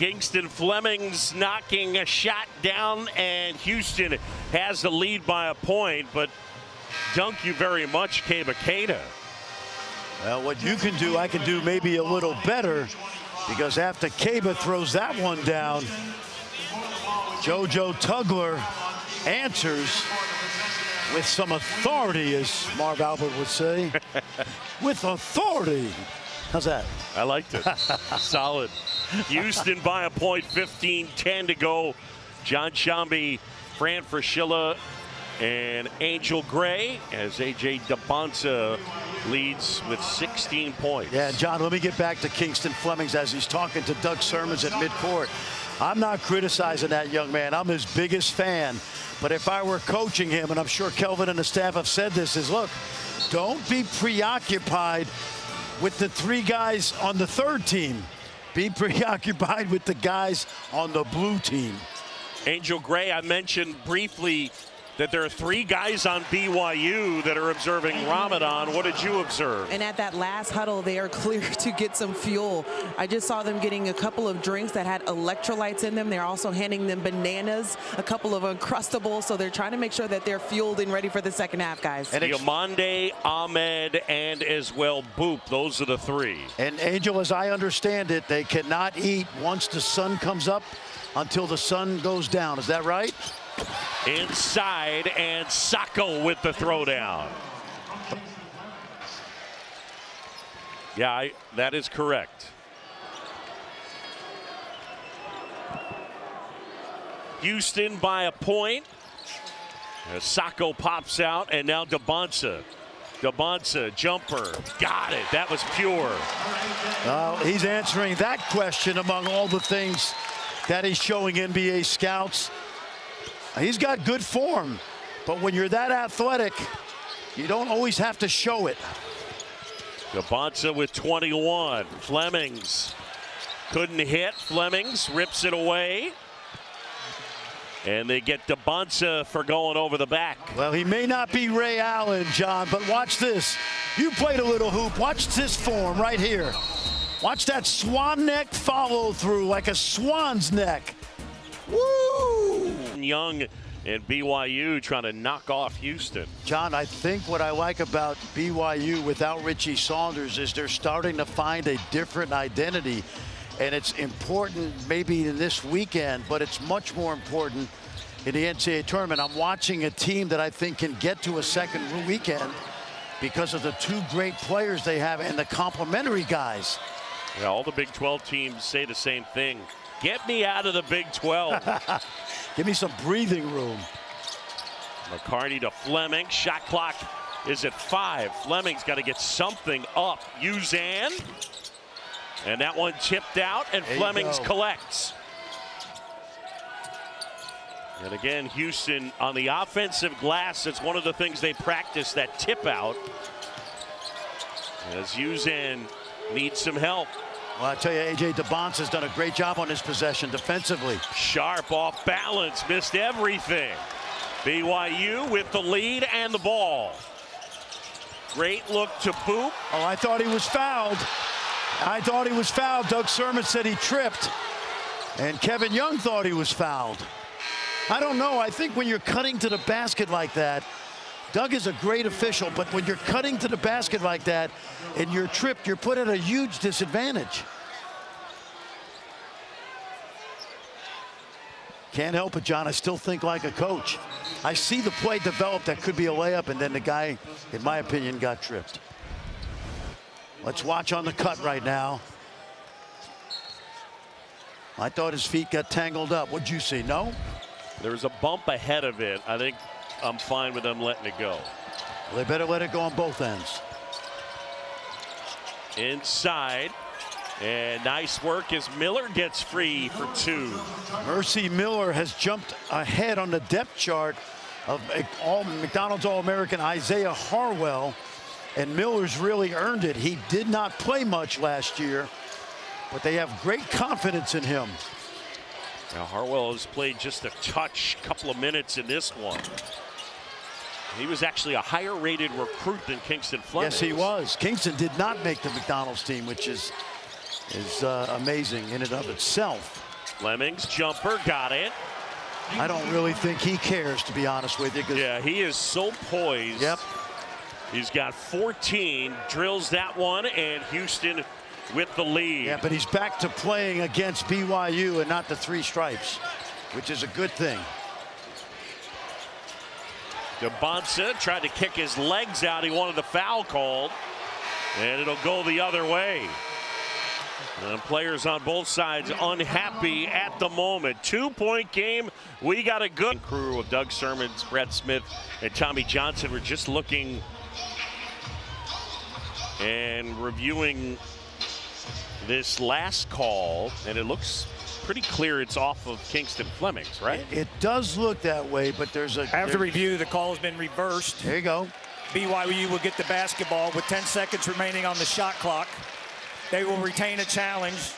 Kingston Fleming's knocking a shot down, and Houston has the lead by a point, but dunk you very much, Keita. Well, what you can do, I can do maybe a little better, because after Keita throws that one down, JoJo Tugler answers with some authority, as Marv Albert would say. With authority. How's that? I liked it. Solid. Houston by a point, 15-10 to go. John Shambi, Fran Fraschilla, and Angel Gray as AJ DeBonsa leads with 16 points. Yeah, John, let me get back to Kingston Flemings as he's talking to Doug Sermons at midcourt. I'm not criticizing that young man. I'm his biggest fan. But if I were coaching him, and I'm sure Kelvin and the staff have said this, is look, don't be preoccupied with the three guys on the third team. Be preoccupied with the guys on the blue team. Angel Gray, I mentioned briefly that there are three guys on BYU that are observing Ramadan. What did you observe? And at that last huddle, they are clear to get some fuel. I just saw them getting a couple of drinks that had electrolytes in them. They're also handing them bananas, a couple of Uncrustables. So they're trying to make sure that they're fueled and ready for the second half, guys. And Diomande, Ahmed, and as well Boop. Those are the three. And Angel, as I understand it, they cannot eat once the sun comes up until the sun goes down. Is that right? Inside, and Sacco with the throwdown. Yeah, that is correct. Houston by a point. As Sacco pops out, and now DeBonsa. DeBonsa, jumper, got it. That was pure. He's answering that question among all the things that he's showing NBA scouts. He's got good form, but when you're that athletic, you don't always have to show it. DeBonsa with 21. Flemings couldn't hit. Flemings rips it away. And they get DeBonsa for going over the back. Well, he may not be Ray Allen, John, but watch this. You played a little hoop. Watch this form right here. Watch that swan neck follow through like a swan's neck. Woo! Young and BYU trying to knock off Houston. John, I think what I like about BYU without Richie Saunders is they're starting to find a different identity. And it's important maybe in this weekend, but it's much more important in the NCAA tournament. I'm watching a team that I think can get to a second weekend because of the two great players they have and the complementary guys. Yeah, all the Big 12 teams say the same thing. Get me out of the Big 12. Give me some breathing room. McCarty to Fleming. Shot clock is at 5. Fleming's got to get something up. Uzan. And that one tipped out, and Flemings collects. And again, Houston on the offensive glass, it's one of the things they practice, that tip out. As Uzan needs some help. Well, I tell you, AJ DeBonsa has done a great job on his possession defensively. Sharp off balance, missed everything. BYU with the lead and the ball. Great look to Boop. Oh, I thought he was fouled. I thought he was fouled. Doug Sermon said he tripped. And Kevin Young thought he was fouled. I don't know. I think when you're cutting to the basket like that, Doug is a great official, but when you're cutting to the basket like that and you're tripped, you're put at a huge disadvantage. Can't help it, John. I still think like a coach. I see the play develop that could be a layup, and then the guy, in my opinion, got tripped. Let's watch on the cut right now. I thought his feet got tangled up. What'd you see? No? There was a bump ahead of it. I think I'm fine with them letting it go. Well, they better let it go on both ends. Inside. And nice work as Miller gets free for 2. Mercy Miller has jumped ahead on the depth chart of McDonald's All-American Isaiah Harwell. And Miller's really earned it. He did not play much last year, but they have great confidence in him. Now Harwell has played just a touch, couple of minutes in this one. He was actually a higher rated recruit than Kingston Fleming. Yes, he was. Kingston did not make the McDonald's team, which is amazing in and of itself. Fleming's jumper, got it. I don't really think he cares, to be honest with you. Yeah, he is so poised. Yep. He's got 14, drills that one, and Houston with the lead. Yeah, but he's back to playing against BYU and not the 3 stripes, which is a good thing. Debonsa tried to kick his legs out. He wanted the foul called, and it'll go the other way. And players on both sides unhappy at the moment. 2-point game. We got a good crew of Doug Sermons, Brett Smith, and Tommy Johnson. We're just looking and reviewing this last call, and it looks pretty clear it's off of Kingston Fleming's, right? It does look that way, but there's a... After review, the call has been reversed. There you go. BYU will get the basketball with 10 seconds remaining on the shot clock. They will retain a challenge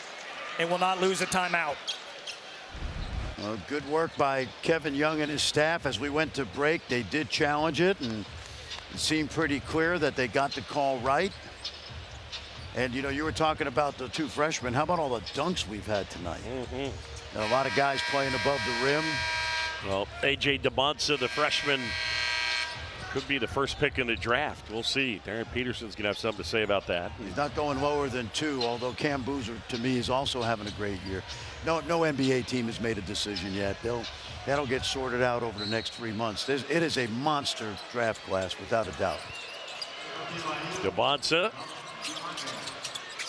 and will not lose a timeout. Well, good work by Kevin Young and his staff. As we went to break, they did challenge it, and it seemed pretty clear that they got the call right. And, you know, you were talking about the 2 freshmen. How about all the dunks we've had tonight? And a lot of guys playing above the rim. Well, A.J. Debonsa, the freshman, could be the first pick in the draft. We'll see. Darren Peterson's going to have something to say about that. He's not going lower than 2, although Cam Boozer, to me, is also having a great year. No NBA team has made a decision yet. That'll get sorted out over the next 3 months. It is a monster draft class, without a doubt. Debonsa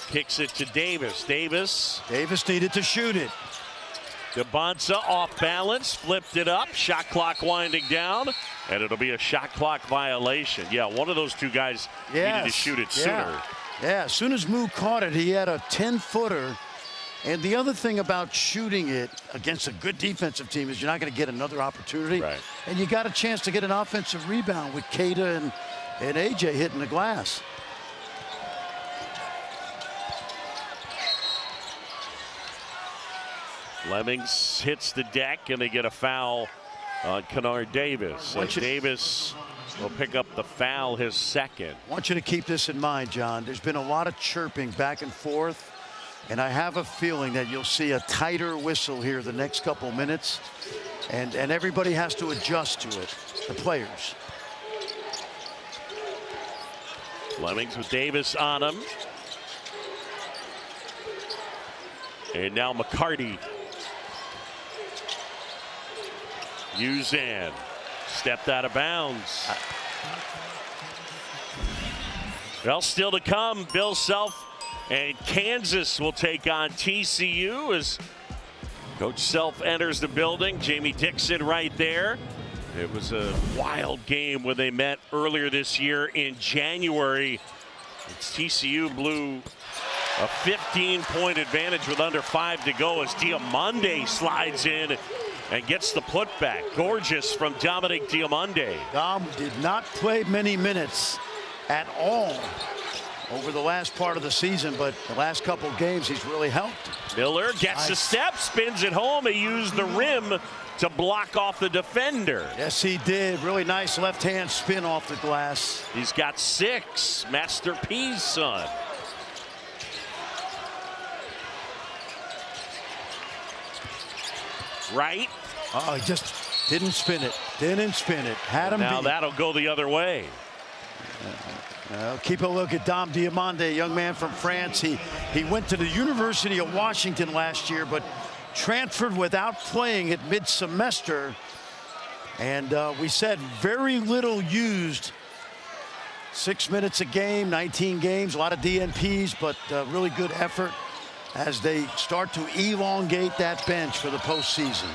kicks it to Davis. Davis needed to shoot it. Debonsa off balance, flipped it up, shot clock winding down, and it'll be a shot clock violation. Yeah, one of those 2 guys needed to shoot it sooner. Yeah, as soon as Moo caught it, he had a 10-footer. And the other thing about shooting it against a good defensive team is you're not going to get another opportunity. Right. And you got a chance to get an offensive rebound with Keita and AJ hitting the glass. Flemings hits the deck, and they get a foul on Kennard Davis. Davis will pick up the foul, his second. I want you to keep this in mind, John. There's been a lot of chirping back and forth, and I have a feeling that you'll see a tighter whistle here the next couple minutes, and everybody has to adjust to it, the players. Flemings with Davis on him. And now McCarty. Uzan stepped out of bounds. Well, still to come, Bill Self and Kansas will take on TCU as Coach Self enters the building. Jamie Dixon right there. It was a wild game when they met earlier this year in January. TCU blew a 15-point advantage with under 5 to go as Diamande slides in and gets the putback. Gorgeous from Dominic Diamande. Dom did not play many minutes at all over the last part of the season, but the last couple games he's really helped. Miller gets a step, spins it home. He used the rim to block off the defender. Yes, he did. Really nice left-hand spin off the glass. He's got 6. Master P's son. Right. Oh, he just didn't spin it. Didn't spin it. Had him now beat. That'll go the other way. Keep a look at Dom Diamande, young man from France. He went to the University of Washington last year, but transferred without playing at mid-semester. And we said very little used. 6 minutes a game, 19 games, a lot of DNPs, but really good effort as they start to elongate that bench for the postseason.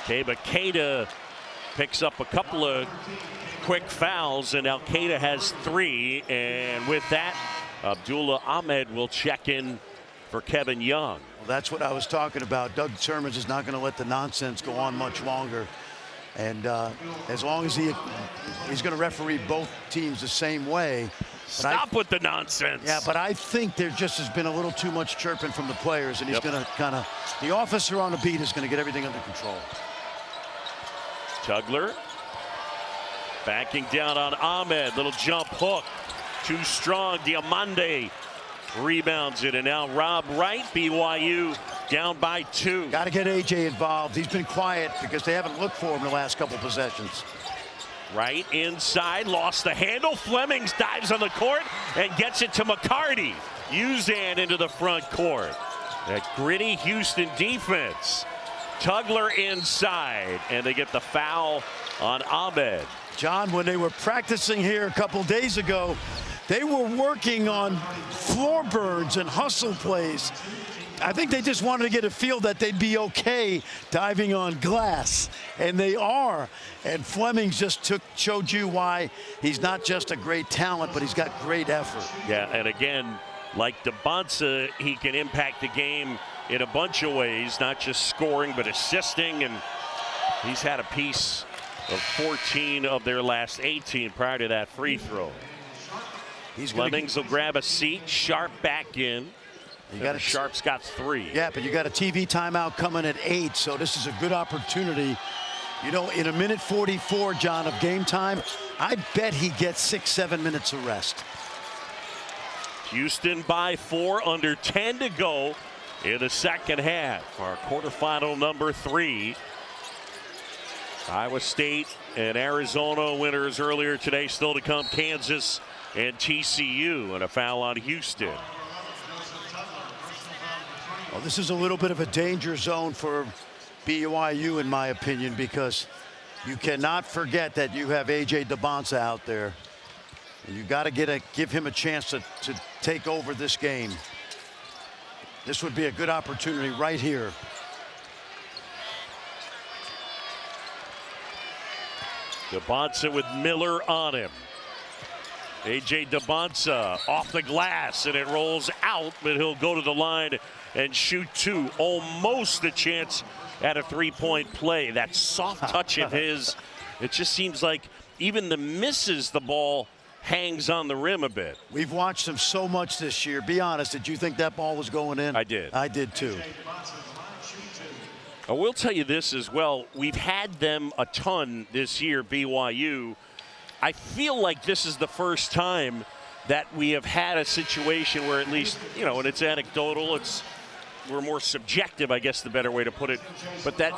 Okay, but Keita picks up a couple of quick fouls, and now Keita has 3. And with that, Abdullah Ahmed will check in for Kevin Young. Well, that's what I was talking about. Doug Sermons is not going to let the nonsense go on much longer. And as long as he's going to referee both teams the same way. Stop with the nonsense. Yeah, but I think there just has been a little too much chirping from the players, and he's going to kind of, the officer on the beat is going to get everything under control. Tugler backing down on Ahmed. Little jump hook. Too strong. Diamande rebounds it. And now Rob Wright, BYU down by 2. Got to get AJ involved. He's been quiet because they haven't looked for him the last couple possessions. Right inside, lost the handle. Flemings dives on the court and gets it to McCarty. Uzan into the front court. That gritty Houston defense. Tugler inside, and they get the foul on Ahmed. John, when they were practicing here a couple days ago, they were working on floor burns and hustle plays. I think they just wanted to get a feel that they'd be okay diving on glass, and they are. And Flemings just showed you why he's not just a great talent, but he's got great effort. Yeah, and again, like DeBonsa, he can impact the game in a bunch of ways, not just scoring, but assisting, and he's had a piece of 14 of their last 18 prior to that free throw. Flemings will grab a seat. Sharp back in. Sharp's got 3. Yeah, but you got a TV timeout coming at 8, so this is a good opportunity. You know, in a minute 44, John, of game time, I bet he gets 6-7 minutes of rest. Houston by 4, under 10 to go in the second half. Our quarterfinal number 3. Iowa State and Arizona winners earlier today. Still to come, Kansas and TCU, and a foul on Houston. Well, this is a little bit of a danger zone for BYU, in my opinion, because you cannot forget that you have AJ DeBonsa out there, and you got to give him a chance to take over this game. This would be a good opportunity right here. DeBonsa with Miller on him. AJ DeBonsa off the glass, and it rolls out, but he'll go to the line and shoot 2. Almost a chance at a 3-point play. That soft touch of his, it just seems like even the misses, the ball hangs on the rim a bit. We've watched him so much this year. Be honest, did you think that ball was going in? I did. I did too. I will tell you this as well. We've had them a ton this year, BYU. I feel like this is the first time that we have had a situation where, at least, you know, and it's anecdotal, we're more subjective, I guess the better way to put it, but that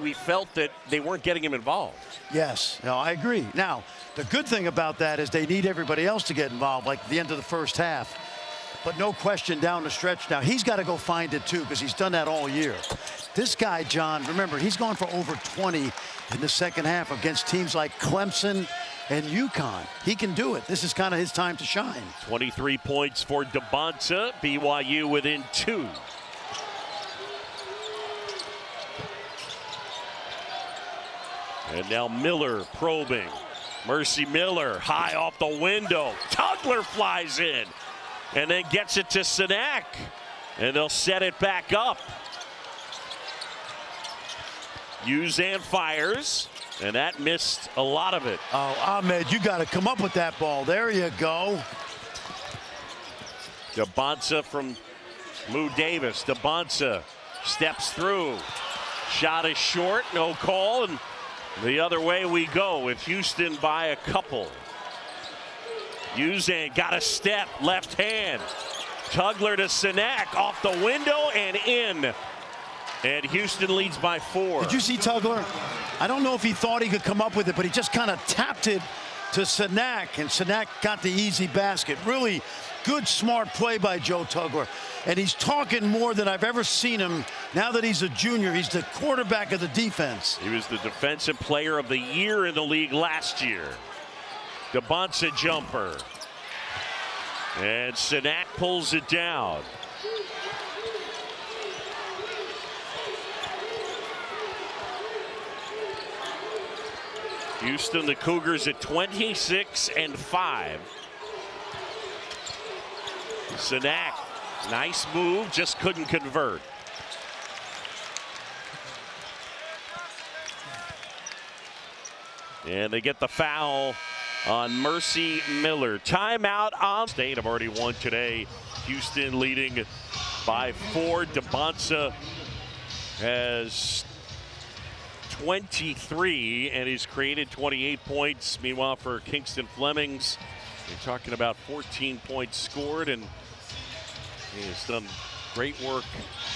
we felt that they weren't getting him involved. Yes, no, I agree. Now, the good thing about that is they need everybody else to get involved, like the end of the first half. But no question down the stretch now, he's got to go find it too, because he's done that all year. This guy, John, remember, he's gone for over 20 in the second half against teams like Clemson and UConn. He can do it. This is kind of his time to shine. 23 points for DeBonsa. BYU within 2. And now Miller probing. Mercy Miller high off the window. Tugler flies in and then gets it to Sinak. And they'll set it back up. Uzan fires, and that missed a lot of it. Oh, Ahmed, you got to come up with that ball. There you go. DeBonsa from Lou Davis. DeBonsa steps through. Shot is short, no call, and the other way we go with Houston by a couple. Uzan got a step, left hand. Tugler to Sinak, off the window and in. And Houston leads by 4. Did you see Tugler? I don't know if he thought he could come up with it, but he just kind of tapped it to Sinak, and Sinak got the easy basket. Really good, smart play by Joe Tugler. And he's talking more than I've ever seen him. Now that he's a junior, he's the quarterback of the defense. He was the defensive player of the year in the league last year. DeBonsa jumper. And Sinak pulls it down. Houston, the Cougars at 26-5. Sinak, nice move, just couldn't convert. And they get the foul on Mercy Miller. Timeout on State. Have already won today. Houston leading by 4. DeBonsa has 23, and he's created 28 points. Meanwhile, for Kingston Flemings, you're talking about 14 points scored, and he has done Great work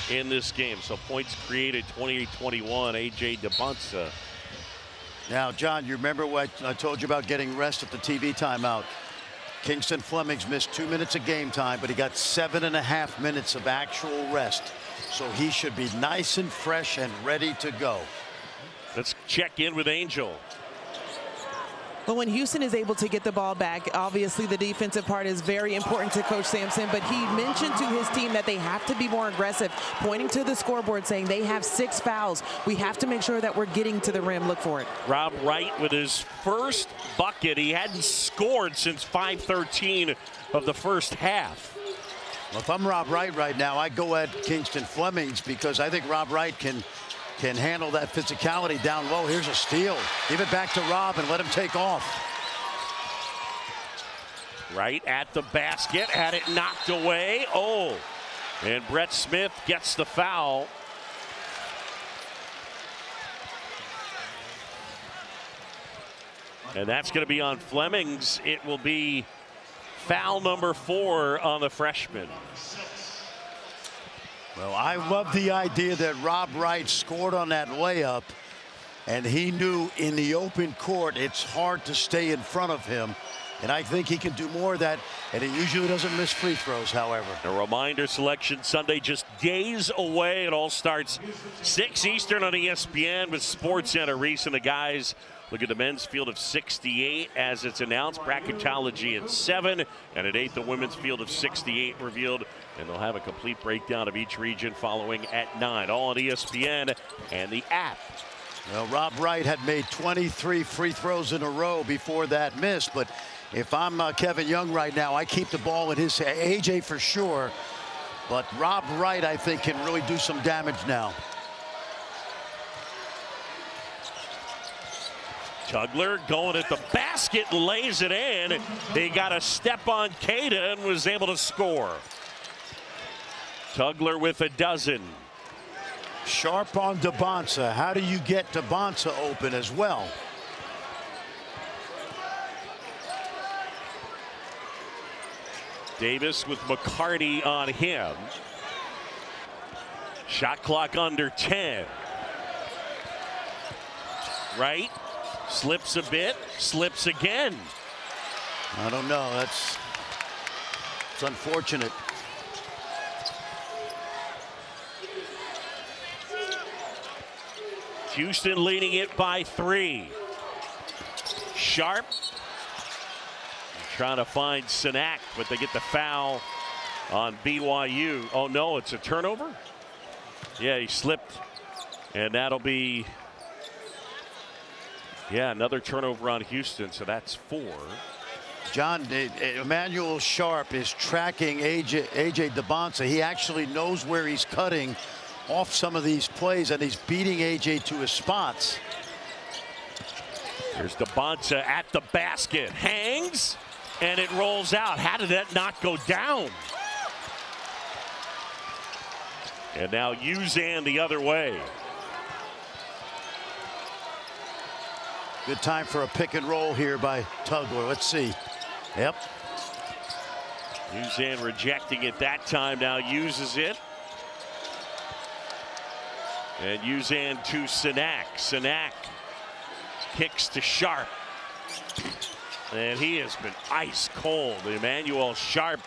in this game. So points created 28-21. A.J. DeBonsa. Now, John, you remember what I told you about getting rest at the TV timeout? Kingston Fleming's missed 2 minutes of game time, but he got 7.5 minutes of actual rest. So he should be nice and fresh and ready to go. Let's check in with Angel. Well, when Houston is able to get the ball back, obviously the defensive part is very important to Coach Sampson, but he mentioned to his team that they have to be more aggressive, pointing to the scoreboard saying they have 6 fouls. We have to make sure that we're getting to the rim. Look for it. Rob Wright with his first bucket. He hadn't scored since 5:13 of the first half. Well, if I'm Rob Wright right now, I go at Kingston Fleming's because I think Rob Wright can handle that physicality down low. Here's a steal. Give it back to Rob and let him take off. Right at the basket, had it knocked away. Oh, and Brett Smith gets the foul. And that's going to be on Fleming's. It will be foul number 4 on the freshman. Well, I love the idea that Rob Wright scored on that layup, and he knew in the open court it's hard to stay in front of him. And I think he can do more of that, and he usually doesn't miss free throws, however. A reminder, Selection Sunday just days away. It all starts 6 Eastern on ESPN with SportsCenter. Reese and the guys look at the men's field of 68 as it's announced. Bracketology at 7, and at 8 the women's field of 68 revealed. And they'll have a complete breakdown of each region following at 9. All on ESPN and the app. Well, Rob Wright had made 23 free throws in a row before that miss. But if I'm Kevin Young right now, I keep the ball in his hand. AJ for sure. But Rob Wright, I think, can really do some damage now. Tugler going at the basket, lays it in. He got a step on Keita and was able to score. Tugler with a dozen. Sharp on DeBonsa. How do you get DeBonsa open as well? Davis with McCarty on him. Shot clock under 10. Right. Slips a bit. Slips again. I don't know. It's unfortunate. Houston leading it by 3. Sharp trying to find Sinak, but they get the foul on BYU. Oh no, it's a turnover? Yeah, he slipped, and that'll be, yeah, another turnover on Houston, so that's 4. John, Emmanuel Sharp is tracking AJ DeBonsa. He actually knows where he's cutting off some of these plays, and he's beating AJ to his spots. Here's DeBonsa at the basket, hangs, and it rolls out. How did that not go down? And now Uzan the other way. Good time for a pick and roll here by Tugler. Let's see. Yep. Uzan rejecting it that time, now uses it. And Uzan to Sinak. Sinak kicks to Sharp. And he has been ice cold. Emmanuel Sharp,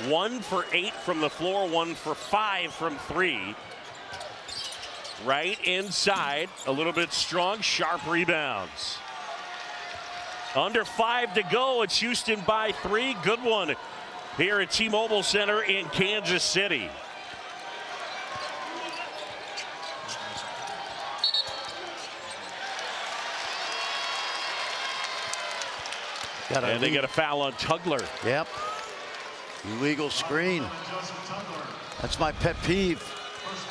1 for 8 from the floor, 1 for 5 from 3. Right inside, a little bit strong. Sharp rebounds. Under 5 to go. It's Houston by 3. Good one here at T-Mobile Center in Kansas City. And they get a foul on Tugler. Yep. Illegal screen. That's my pet peeve.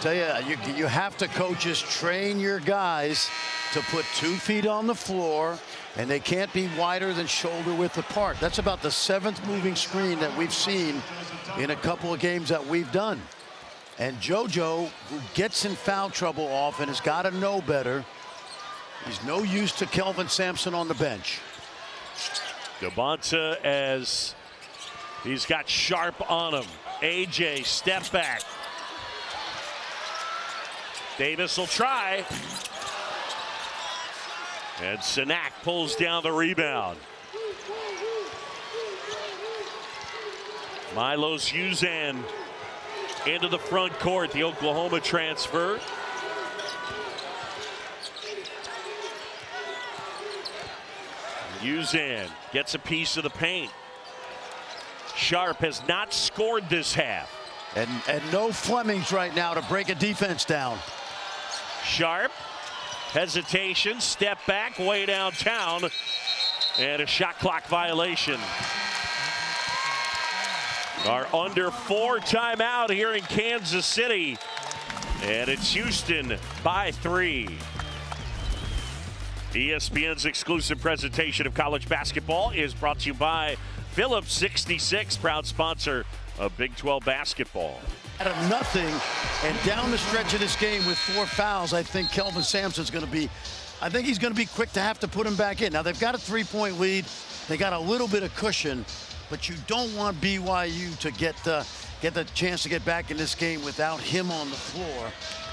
Tell you have to, coaches, train your guys to put 2 feet on the floor, and they can't be wider than shoulder width apart. That's about the 7th moving screen that we've seen in a couple of games that we've done. And JoJo, who gets in foul trouble often, has got to know better. He's no use to Kelvin Sampson on the bench. DeBonsa as he's got Sharp on him. AJ step back, Davis will try. And Sinak pulls down the rebound. Milos Uzan into the front court, the Oklahoma transfer. Uzan gets a piece of the paint. Sharp has not scored this half. And no Flemings right now to break a defense down. Sharp, hesitation, step back, way downtown, and a shot clock violation. Our under 4 timeout here in Kansas City. And it's Houston by 3. ESPN's exclusive presentation of college basketball is brought to you by Phillips 66, proud sponsor of Big 12 basketball. Out of nothing, and down the stretch of this game with 4 fouls, I think Kelvin Sampson's going to be, I think he's going to be quick to have to put him back in. Now, they've got a 3-point lead. They got a little bit of cushion, but you don't want BYU to get the chance to get back in this game without him on the floor.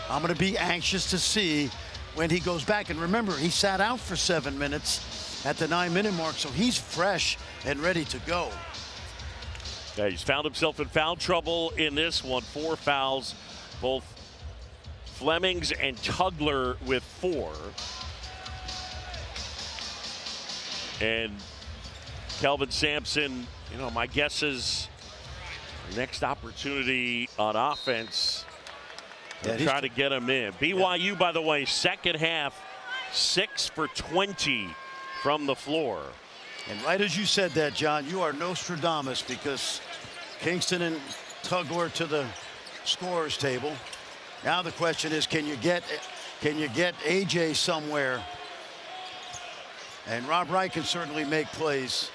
I'm going to be anxious to see when he goes back. And remember, he sat out for 7 minutes at the 9-minute mark, so he's fresh and ready to go. Yeah, he's found himself in foul trouble in this one. 4 fouls, both Flemings and Tugler with 4. And Kelvin Sampson, you know, my guess is next opportunity on offense, try to get him in. BYU, by the way, second half, 6 for 20 from the floor. And right as you said that, John, you are Nostradamus, because Kingston and Tugler to the scorer's table. Now the question is, can you get AJ somewhere? And Rob Wright can certainly make plays.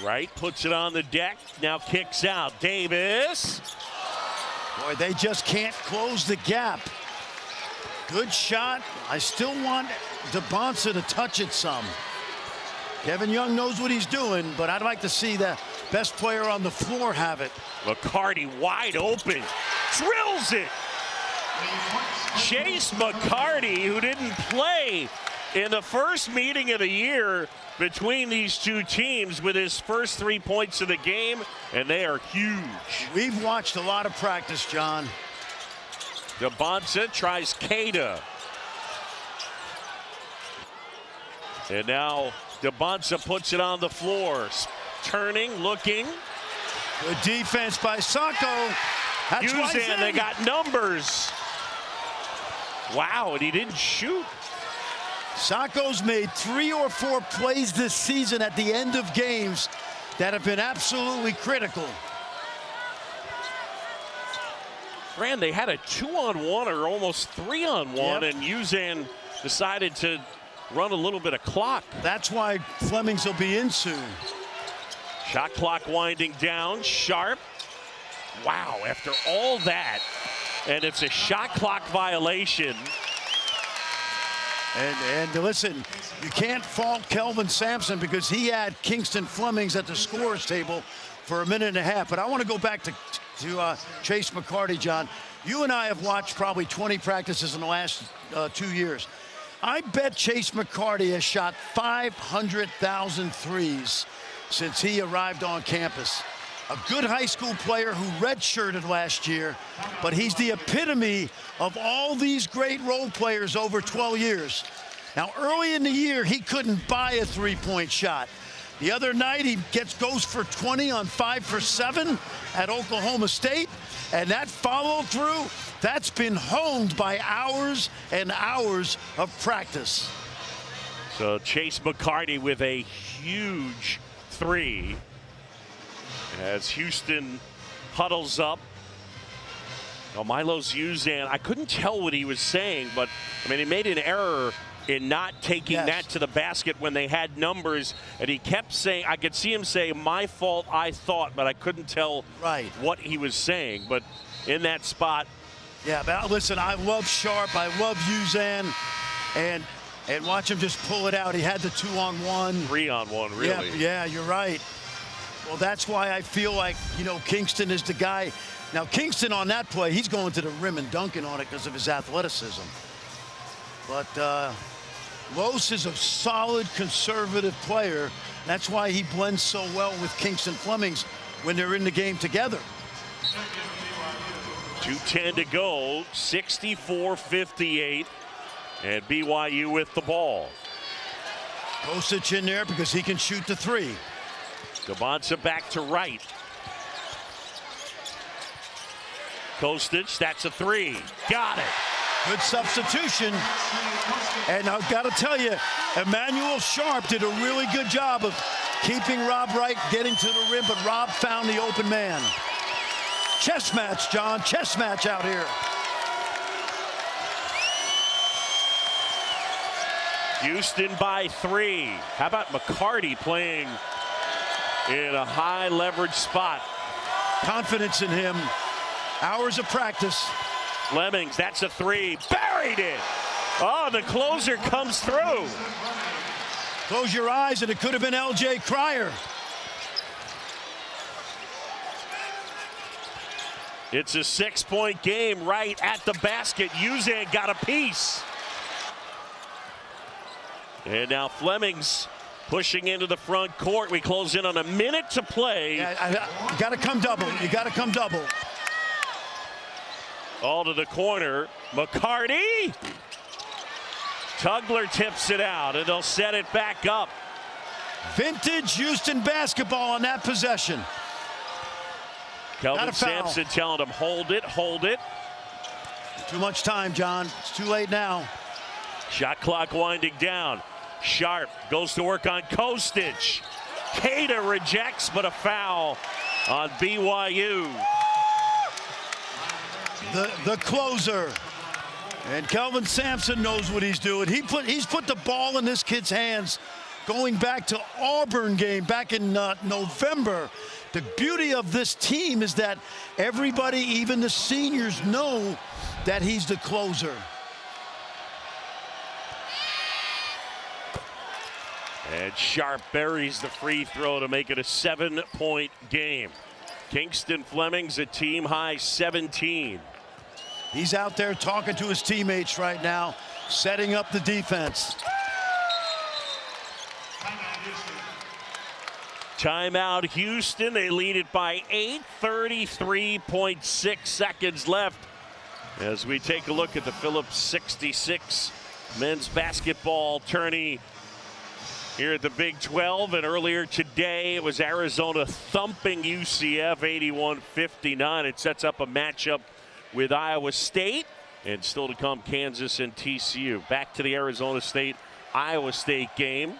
Wright puts it on the deck, now kicks out. Davis. Boy, they just can't close the gap. Good shot. I still want DeBonsa to touch it some. Kevin Young knows what he's doing, but I'd like to see the best player on the floor have it. McCarty wide open, drills it. Chase McCarty, who didn't play in the first meeting of the year between these two teams, with his first 3 points of the game, and they are huge. We've watched a lot of practice, John. DeBonsa tries Keita. And now DeBonsa puts it on the floor. Turning, looking. Good defense by Sacco. That's Uzan, they got numbers. Wow, and he didn't shoot. Sacco's made 3 or 4 plays this season at the end of games that have been absolutely critical. Fran, they had a 2-on-1 or almost 3-on-1, and Uzan decided to run a little bit of clock. That's why Flemings will be in soon. Shot clock winding down. Sharp. Wow, after all that, and it's a shot clock violation. And listen, you can't fault Kelvin Sampson, because he had Kingston Flemings at the scorer's table for a minute and a half. But I want to go back to Chase McCarty, John. You and I have watched probably 20 practices in the last 2 years. I bet Chase McCarty has shot 500,000 threes since he arrived on campus. A good high school player who redshirted last year, but he's the epitome of all these great role players over 12 years. Now, early in the year, he couldn't buy a 3-point shot. The other night, he goes for 20 on 5 for 7 at Oklahoma State, and that follow-through, that's been honed by hours and hours of practice. So Chase McCarty with a huge 3. As Houston huddles up. Now Milos Uzan, I couldn't tell what he was saying, but I mean, he made an error in not taking that to the basket when they had numbers, and he kept saying, I could see him say, my fault, I thought, but I couldn't tell what he was saying. But in that spot. Yeah, but listen, I love Sharp, I love Uzan, and watch him just pull it out. He had the 2-on-1. 3-on-1, really. Yeah, you're right. Well, that's why I feel like, you know, Kingston is the guy. Now, Kingston on that play, he's going to the rim and dunking on it because of his athleticism. But Los is a solid, conservative player. That's why he blends so well with Kingston Flemings when they're in the game together. 2:10 to go, 64-58, and BYU with the ball. Kostic in there because he can shoot the three. Dabansa back to right. Kostic, that's a three. Got it. Good substitution. And I've got to tell you, Emmanuel Sharp did a really good job of keeping Rob Wright getting to the rim, but Rob found the open man. Chess match, John. Chess match out here. Houston by 3. How about McCarty playing in a high leverage spot? Confidence in him. Hours of practice. Flemings, that's a 3. Buried it. Oh, the closer comes through. Close your eyes and it could have been L.J. Cryer. It's a 6-point game right at the basket. Uzan got a piece. And now Flemings pushing into the front court. We close in on a minute to play. Yeah, you got to come double. You got to come double. All to the corner. McCarty. Tugler tips it out, and they'll set it back up. Vintage Houston basketball on that possession. Kelvin Sampson telling him, hold it, hold it. Too much time, John. It's too late now. Shot clock winding down. Sharp goes to work on Kostic. Keita rejects, but a foul on BYU. The closer. And Kelvin Sampson knows what he's doing. He's put the ball in this kid's hands going back to Auburn game back in November. The beauty of this team is that everybody, even the seniors, know that he's the closer. And Sharp buries the free throw to make it a 7-point game. Kingston Flemings a team high 17. He's out there talking to his teammates right now, setting up the defense. Timeout Houston. They lead it by 8, 33.6 seconds left. As we take a look at the Phillips 66 men's basketball tourney here at the Big 12. And earlier today, it was Arizona thumping UCF 81-59. It sets up a matchup with Iowa State, and still to come Kansas and TCU. Back to the Arizona State-Iowa State game.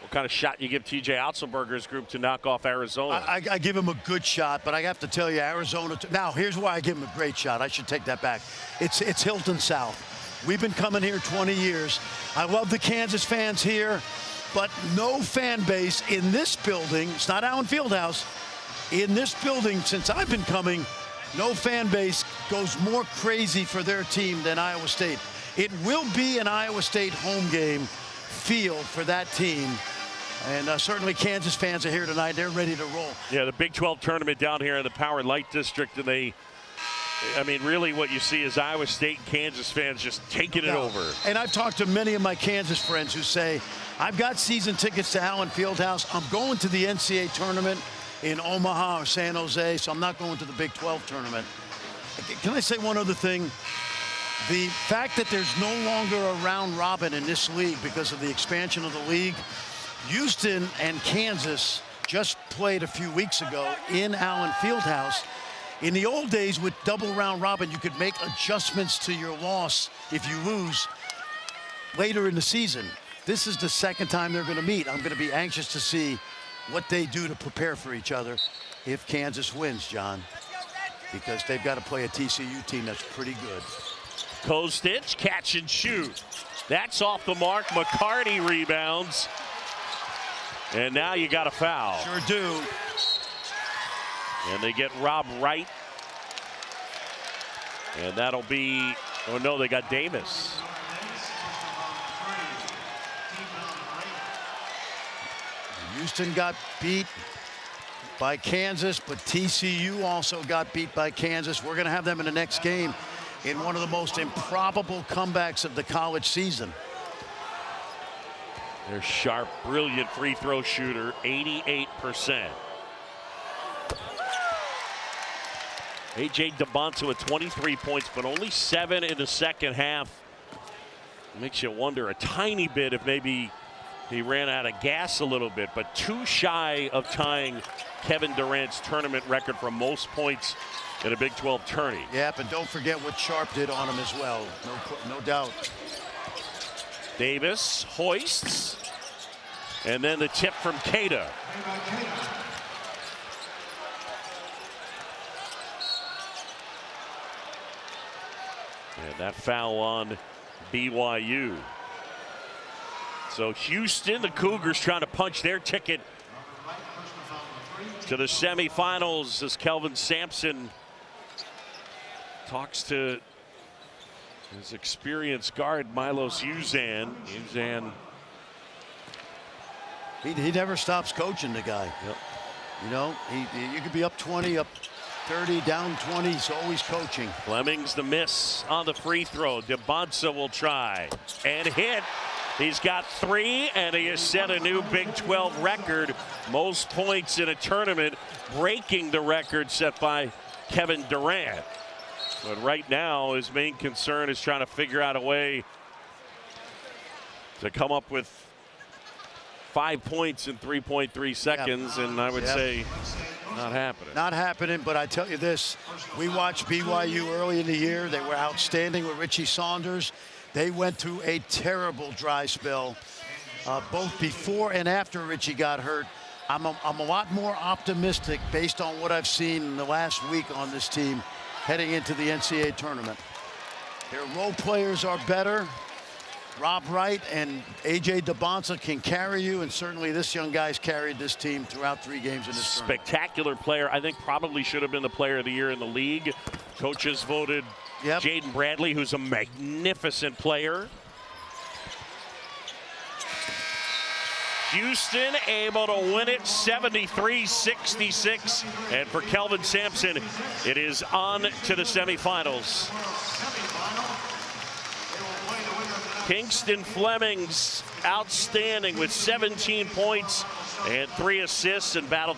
What kind of shot you give TJ Otzelberger's group to knock off Arizona? I give him a good shot, but I have to tell you, Arizona. Now, here's why I give him a great shot. I should take that back. It's Hilton South. We've been coming here 20 years. I love the Kansas fans here, but no fan base in this building. It's not Allen Fieldhouse. In this building, since I've been coming, no fan base goes more crazy for their team than Iowa State. It will be an Iowa State home game feel for that team. And certainly Kansas fans are here tonight. They're ready to roll. Yeah, the Big 12 tournament down here in the Power Light District. And I mean, really what you see is Iowa State and Kansas fans just taking it over. And I've talked to many of my Kansas friends who say, I've got season tickets to Allen Fieldhouse. I'm going to the NCAA tournament in Omaha or San Jose, so I'm not going to the Big 12 tournament. Can I say one other thing? The fact that there's no longer a round robin in this league because of the expansion of the league. Houston and Kansas just played a few weeks ago in Allen Fieldhouse. In the old days with double round robin, you could make adjustments to your loss if you lose later in the season. This is the second time they're going to meet. I'm going to be anxious to see what they do to prepare for each other if Kansas wins, John, because they've got to play a TCU team that's pretty good. Kostic, catch and shoot. That's off the mark. McCarty rebounds. And now you got a foul. Sure do. And they get Rob Wright. And that'll be, oh no, they got Davis. Houston got beat by Kansas, but TCU also got beat by Kansas. We're going to have them in the next game in one of the most improbable comebacks of the college season. Their sharp, brilliant free throw shooter, 88%. A.J. DeBonta with 23 points, but only 7 in the second half. Makes you wonder a tiny bit if maybe he ran out of gas a little bit, but too shy of tying Kevin Durant's tournament record for most points in a Big 12 tourney. Yep, and don't forget what Sharp did on him as well. No doubt. Davis hoists, and then the tip from Keita. And that foul on BYU. So Houston, the Cougars, trying to punch their ticket to the semifinals as Kelvin Sampson talks to his experienced guard Milos Uzan. He never stops coaching, the guy. Yep. You know, you could be up 20, up 30, down 20. He's always coaching. Fleming's the miss on the free throw. DeBonta will try and hit. He's got 3, and he has set a new Big 12 record. Most points in a tournament, breaking the record set by Kevin Durant. But right now, his main concern is trying to figure out a way to come up with 5 points in 3.3 seconds, and I would say not happening. Not happening, but I tell you this, we watched BYU early in the year. They were outstanding with Richie Saunders. They went through a terrible dry spell, both before and after Richie got hurt. I'm a lot more optimistic based on what I've seen in the last week on this team heading into the NCAA tournament. Their role players are better. Rob Wright and A.J. DeBonta can carry you, and certainly this young guy's carried this team throughout 3 games in this spectacular player. I think probably should have been the player of the year in the league. Coaches voted Jaden Bradley, who's a magnificent player. Houston able to win it 73-66, and for Kelvin Sampson, it is on to the semifinals. Kingston Fleming's outstanding with 17 points and 3 assists, and battled